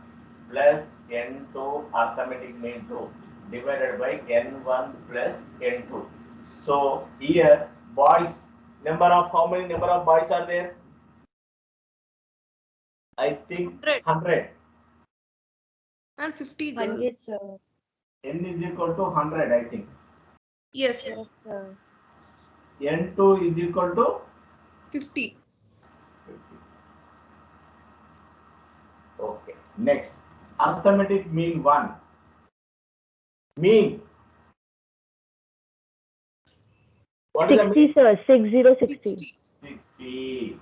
plus n2 arithmetic mean 2 divided by n1 plus n2. So here boys, how many number of boys are there? I think 100 and 50 girls. 100, sir. N is equal to 100, I think. Yes. Yes, sir. N2 is equal to 50. Okay. Next, arithmetic mean 1. Mean. What is the 60, mean? sir. 60. 60.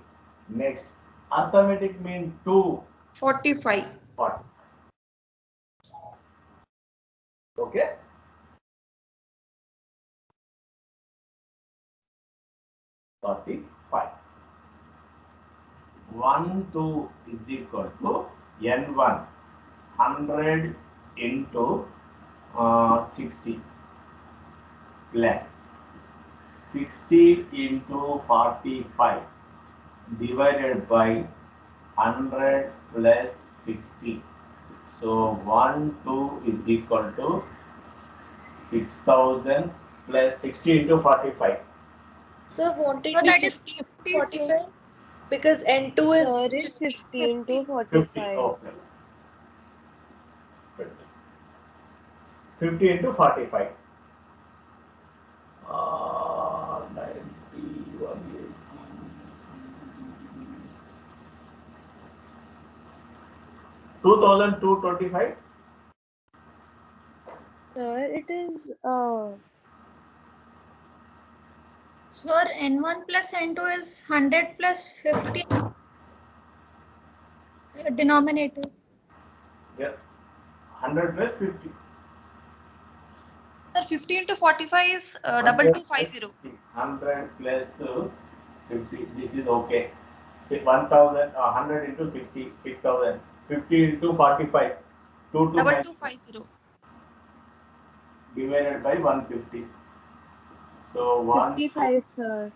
Next, arithmetic mean 2. 45. 40. Okay. $45. 1 2 is equal to n1 100 into 60 plus 60 into 45 divided by 100 plus 60. So 1 2 is equal to 6,000 plus 60 into 45. Sir, won't it So be that is 50 50, 45? Because N2 is Sir, is 50. 15 to 50. 45. Okay. 50 into 45. 90, 180. 2,225. Sir, it is Sir, N1 plus N2 is 100 plus 50 denominator. Yeah. 100 plus 50. Sir, 50 into 45 is 2250. 100 plus 50. This is okay. 1,000, 100 into 60, 6,000. 50 into 45. 2250. Divided by 150. So 55, sir.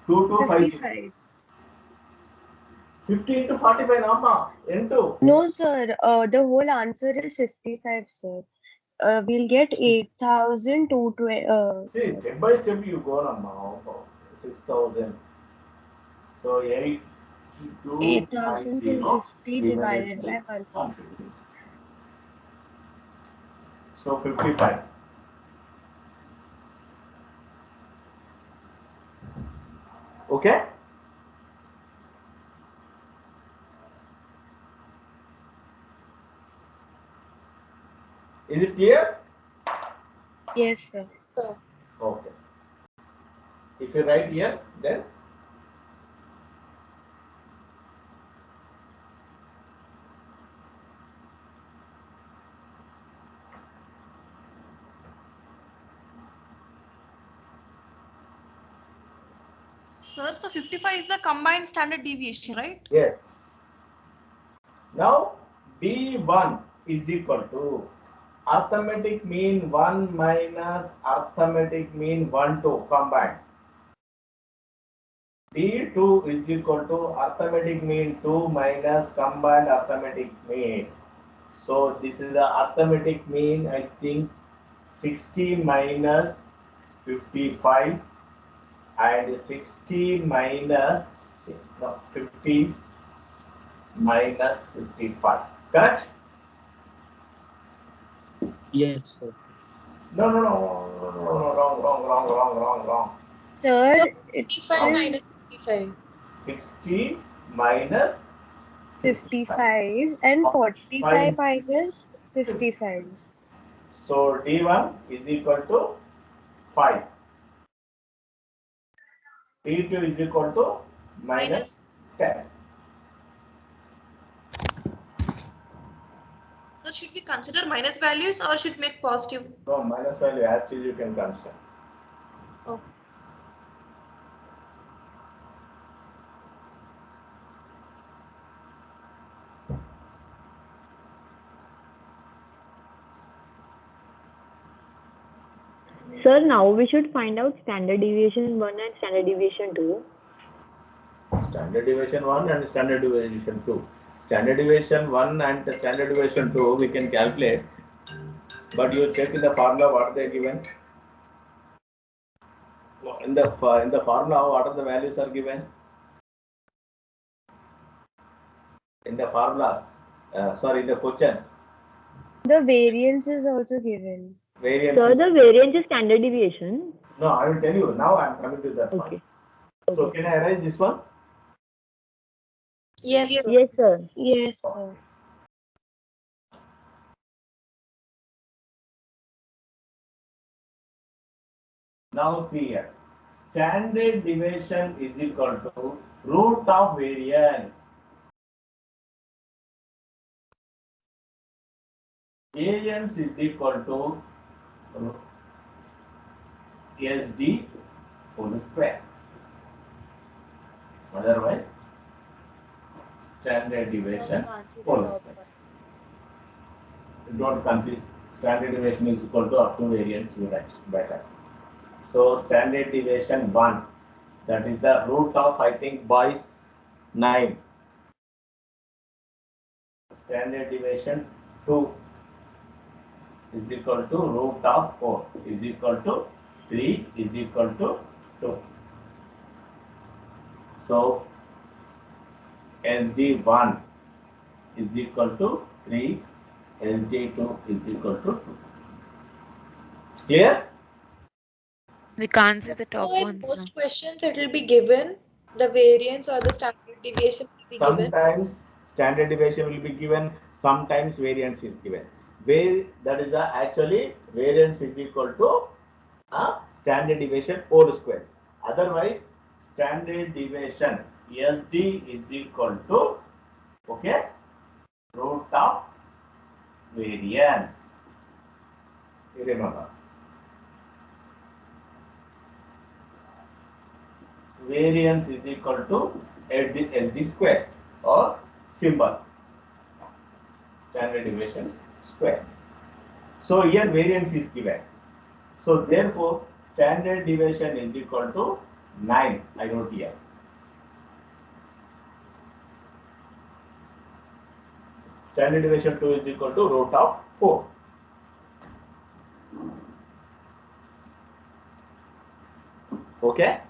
2250. 55. 50 into 45, Amma. N2. No, sir. The whole answer is 55, sir. We'll get 8,220. See, step by step you go, Amma. 6,000. So 8,250 divided by 150. So 55. Okay? Is it clear? Yes, sir. Okay. If you write here, then Sir, so 55 is the combined standard deviation, right? yes. Now D1 is equal to arithmetic mean 1 minus arithmetic mean 1 2 combined. D2 is equal to arithmetic mean 2 minus combined arithmetic mean. So this is the arithmetic mean, I think 60 minus 55 and 60 minus 50 minus 55. Correct? Yes, sir. No, wrong. Sir, So it 55 minus is 55. 60 minus 55 and 45 minus 55. So D1 is equal to 5. D2 is equal to minus 10. So should we consider minus values or should make positive? No, minus value as still you can consider. Oh. Sir, now we should find out standard deviation 1 and standard deviation 2. Standard deviation 1 and standard deviation 2. Standard deviation 1 and standard deviation 2 we can calculate, but you check in the formula what they given. In the formula what are the values are given? In the formulas, sorry, the question. The variance is also given. Variance. Sir, the variance is standard deviation. No, I will tell you. Now I am coming to that Okay. point. So can I arrange this one? Yes, sir. Yes, sir. Yes, sir. Now see here. Standard deviation is equal to root of variance. Variance is equal to SD whole square. Otherwise, standard deviation whole square. Don't confuse. Standard deviation is equal to up to variance you write better. So standard deviation 1, that is the root of, I think, boys 9. Standard deviation 2 is equal to root of 4 is equal to 3 is equal to 2. So SD1 is equal to 3, SD2 is equal to 2. Clear? We can't see the top So in one, sir. most questions it will be given, the variance or the standard deviation will be given. Sometimes standard deviation will be given, sometimes variance is given. Where that is the actually variance is equal to standard deviation whole square. Otherwise, standard deviation SD is equal to root of variance. You remember. Variance is equal to SD square or symbol standard deviation square. So here variance is given. So therefore standard deviation is equal to 9. I wrote here. Standard deviation 2 is equal to root of 4. Okay.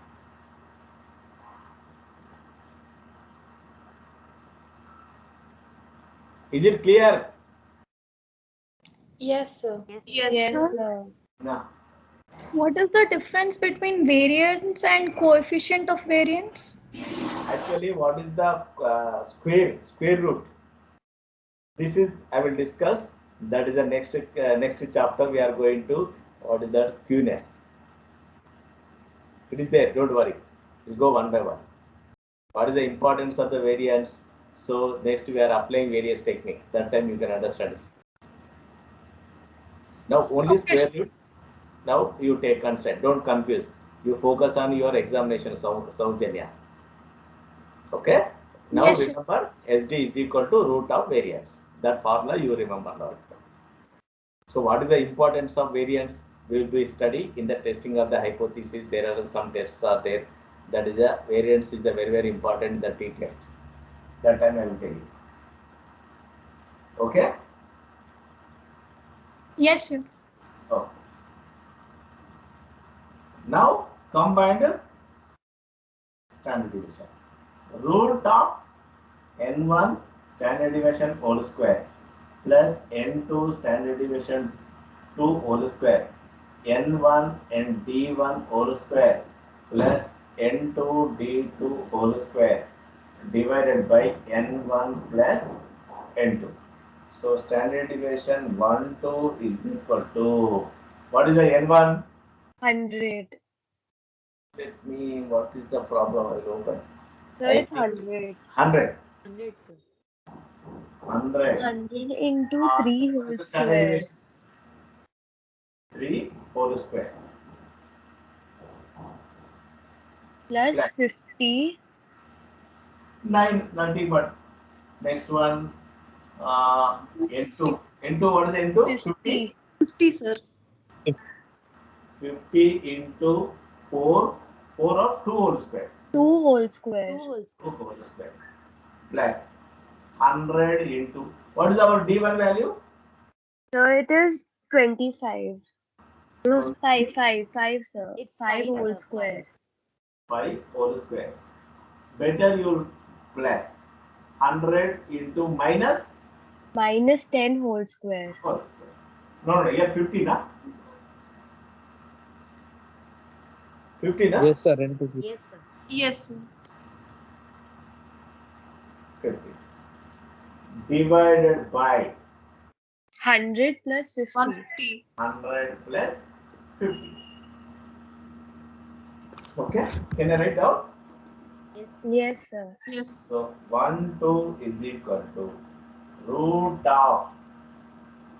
Is it clear? Yes, sir. Yes, sir. sir. No. What is the difference between variance and coefficient of variance? Actually, what is the square root? This is I will discuss. That is the next chapter. We are going to what is that skewness. It is there. Don't worry. We'll go one by one. What is the importance of the variance? So next we are applying various techniques. That time you can understand this. Now only square root. Now you take constant. Don't confuse. You focus on your examination, Saujanya. Okay. Now Yes, sir. remember SD is equal to root of variance. That formula you remember now. So what is the importance of variance? We will be study in the testing of the hypothesis. There are some tests are there. That is the variance is the very important the t-test. That time I will tell you. Okay. Yes, sir. Oh. Now combined standard deviation. Root of n1 standard deviation whole square plus n2 standard deviation 2 whole square, n1 and d1 whole square plus n2 d2 whole square divided by n1 plus n2. So standard deviation 1, 2 is equal to, what is the n1? 100. Let me, what is the problem? I will open. Sir, it's 100. 100. 100, sir. 100. 100 into 3 whole What's the standard square. deviation? 3 whole square. Plus Plus 50. 9, nothing but. Next one, n2. N2, what is n2? 50. 50, sir. 50 into 4, 4 of 2 whole square. 2 whole square. 2 whole 2 square. whole square. Plus 100 into, what is our d1 value? So it is 25. No, 5, sir. It's 5 5, whole sir, square. 5 whole square. Better you plus 100 into minus Minus 10 whole square. whole square. No, here 50, na? 50, na? Yes, sir. Into this. Yes, sir. Yes, sir. 50. Divided by 100 plus 50. 150. 100 plus 50. Okay, can I write down? Yes. Yes, sir. Yes. So 1, 2 is equal to root of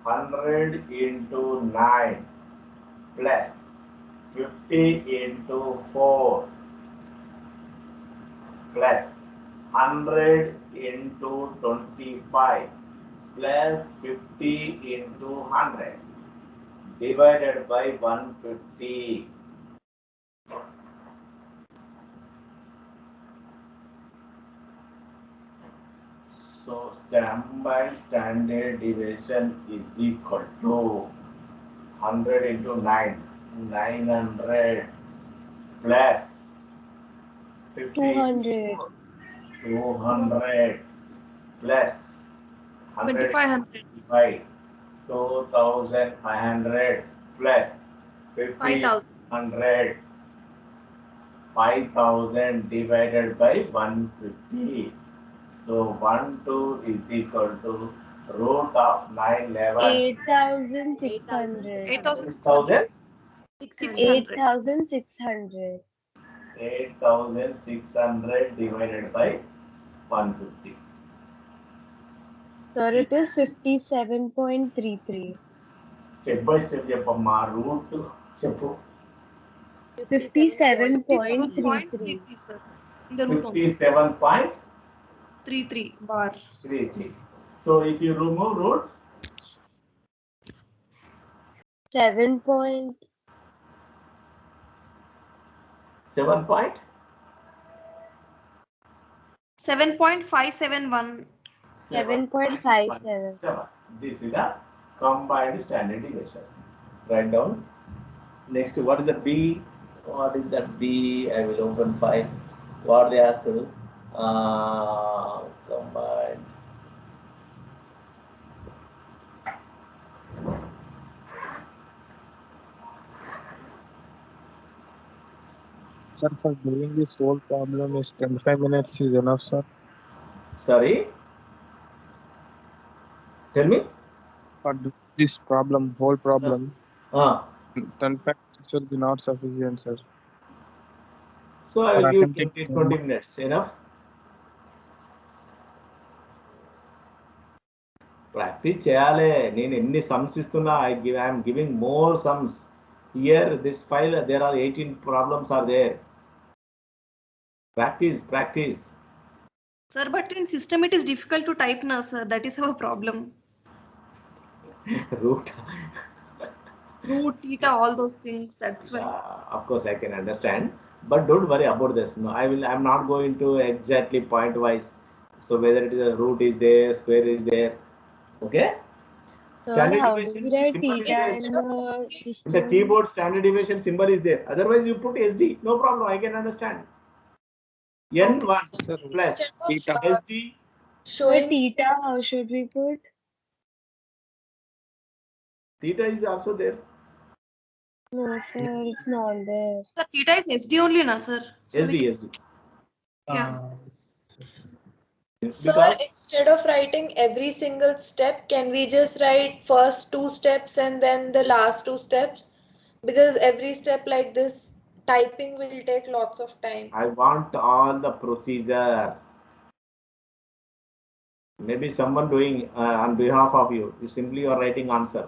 100 into 9 plus 50 into 4 plus 100 into 25 plus 50 into 100 divided by 150. So combined standard deviation is equal to 100 into 9, 900 plus 50 200. 200 plus 100 2500. by 2500 plus 5000. 5000 5000 divided by 150. So 1, 2 is equal to root of 9, 11. 8,600. 8600. 600. 8,600. 8,600 divided by 150. Sir, it is 57.33. Step by step, చెప్పమ్మా root చెప్పు. 57.33. Sir. In the root only. 57.33. 33 bar. So if you remove root, 7. 7 point 7.571. 7.57. 7. This is the combined standard deviation. Write down. Next, what is the B? What is that B? I will open file. What they ask you? Combined. Sir, for doing this whole problem is 25 minutes is enough, sir. Sorry? Tell me. For this problem, whole problem, 25 minutes will be not sufficient, sir. So I For will give attempting 20 minutes. Enough? Practice cheyale. నేను ఎన్ని sums ఇస్తున్నా I am giving more sums. Here this file there are 18 problems are there. Practice. Sir, but in system it is difficult to type now, sir. That is our problem. Root. Root, theta, all those things. That's why. Of course I can understand, but don't worry about this. No, I'm not going to exactly point wise. So whether it is a root is there, square is there. Okay. Sir, Standard how do deviation we write symbol is theta there. in the In the system? keyboard standard deviation symbol is there. Otherwise you put SD. No problem. I can understand. N1 Sir, plus Instead of theta. SD. So showing theta, how should we put? Theta is also there. No, sir, it's not there. Sir, theta is SD only, na sir? So we SD, can- SD. Yeah. Sir, Because instead of writing every single step, can we just write first 2 steps and then the last 2 steps? Because every step like this, typing will take lots of time. I want all the procedure. Maybe someone doing on behalf of you. You simply are writing answer.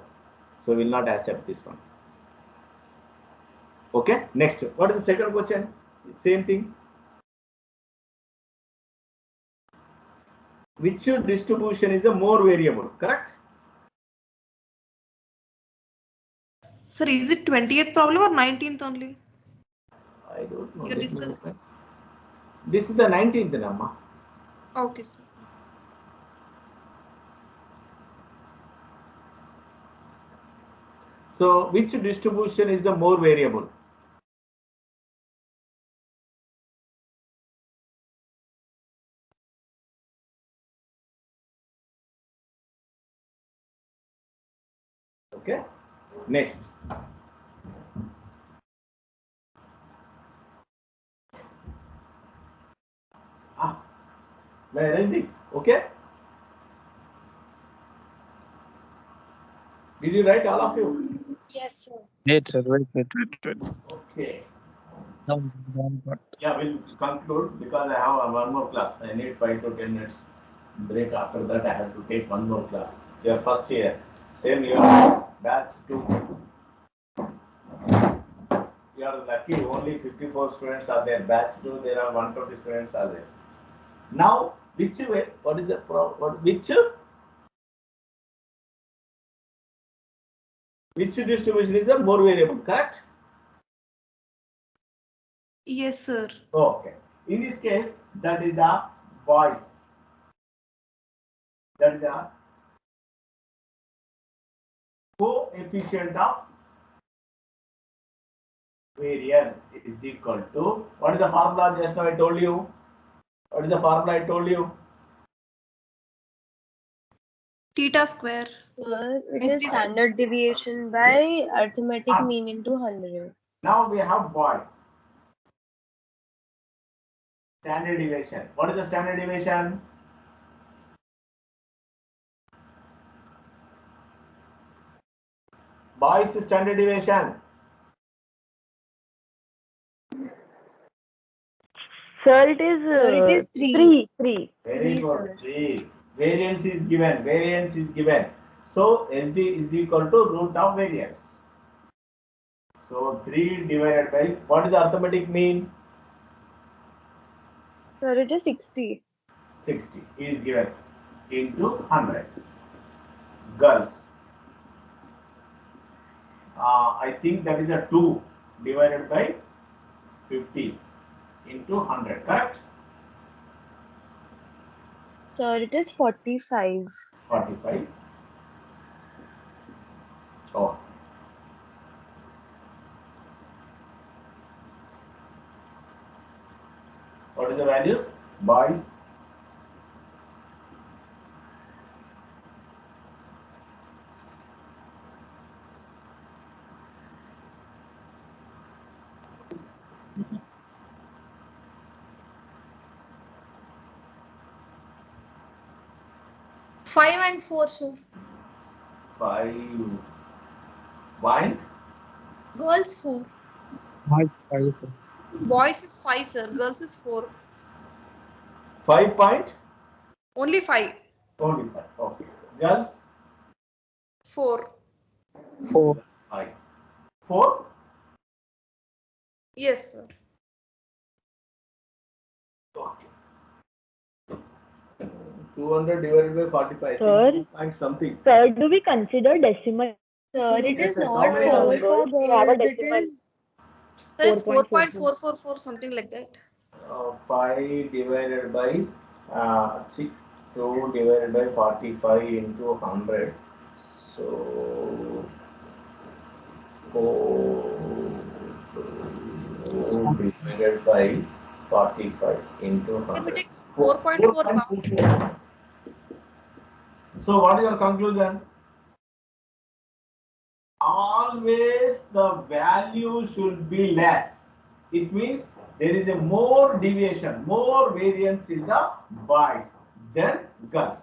So will not accept this one. Okay. Next. What is the second question? Same thing. Which distribution is the more variable? Correct. Sir, is it 20th problem or 19th only? I don't know. You're Let me discussing. open. This is the 19th number. Okay, sir. So which distribution is the more variable? Okay. Next. Where is it? Okay. Did you write all of you? Yes, sir. Wait, sir. Wait. Okay. Down. Yeah, we'll conclude because I have one more class. I need 5 to 10 minutes break. After that, I have to take one more class. Your first year, same year, batch 2. You are lucky. Only 54 students are there. Batch 2, there are 120 students are there. Now, which way? What is the which distribution is the more variable? Correct. Yes, sir. Okay. In this case, that is the voice. That is the coefficient of variance is equal to, what is the formula just now I told you? What is the formula I told you? Theta square. Sir, it is standard deviation by arithmetic mean into 100. Now we have voice. Standard deviation. What is the standard deviation? Voice standard deviation. Sir, it is 3. Very good. 3. Variance is given. Variance is given. So SD is equal to root of variance. So 3 divided by, what is the arithmetic mean? Sir, it is 60. 60 is given into 100. Girls. I think that is a 2 divided by 50 into 100. Correct? Sir, it is 45. 45. Oh. What is the values? Boys. Five and 4, sir. 5 point. Girls 4. 5, sir. Boys is 5, sir. Girls is 4. 5 point. Only 5. Only 5. Okay. Girls. 4. 4. 5. 4. Yes, sir. Okay. 200 divided by 45. Sir? Point something. Sir, do we consider decimal? Sir, it Yes, is yes, not how many 4 numbers? for We have a girls. It decimal. is Sir, it's 4.44. 4.444, something like that. 5 divided by 6. 2 divided by 45 into 100. So 4 divided by 45 into Can we 100. take 4.4 power? 4.24. So what is your conclusion? Always the value should be less. It means there is a more deviation, more variance in the boys than girls.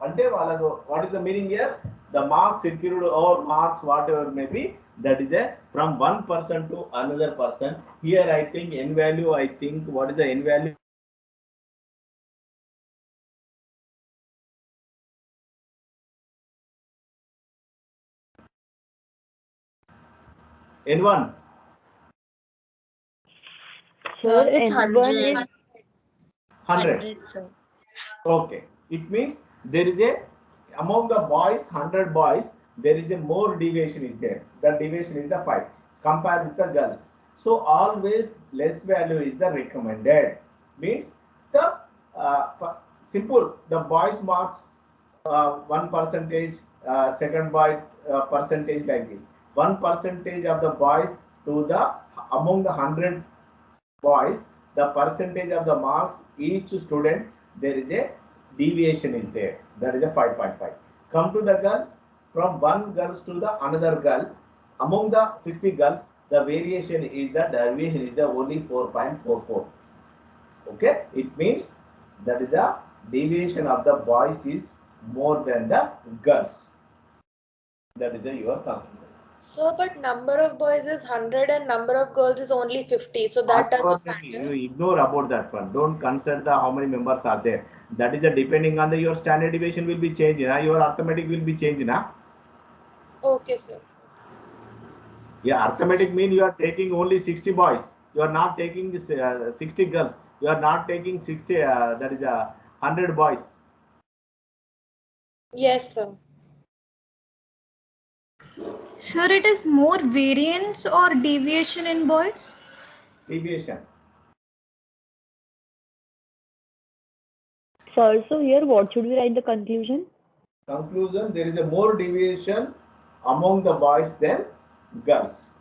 Ante valadu, what is the meaning here? The marks secured or marks whatever may be, that is a from one person to another person. Here I think n value, I think what is the n value? N1. Sir, It's N1 is 100. sir. Okay. It means there is a, among the boys, 100 boys, there is a more deviation is there. The deviation is the 5 compared with the girls. So always less value is the recommended. Means the simple, the boys marks 1%, second boy percentage like this. 1% of the boys to the among the 100 boys, the percentage of the marks each student, there is a deviation is there, that is a 5.5. Come to the girls, from one girls to the another girl, among the 60 girls, the variation is the deviation is the only 4.44. Okay, it means that is the deviation of the boys is more than the girls. That is your conclusion. So, but number of boys is 100 and number of girls is only 50. So that doesn't matter. You ignore about that one. Don't consider the how many members are there. That is a depending on the your standard deviation will be changed. Your arithmetic will be changed. Okay, sir. Yeah, arithmetic mean you are taking only 60 boys. You are not taking this 60 girls. You are not taking 60. That is 100 boys. Yes, sir. Sir, it is more variance or deviation in boys? Deviation. sir. So here, what should we write the conclusion? Conclusion: there is a more deviation among the boys than girls.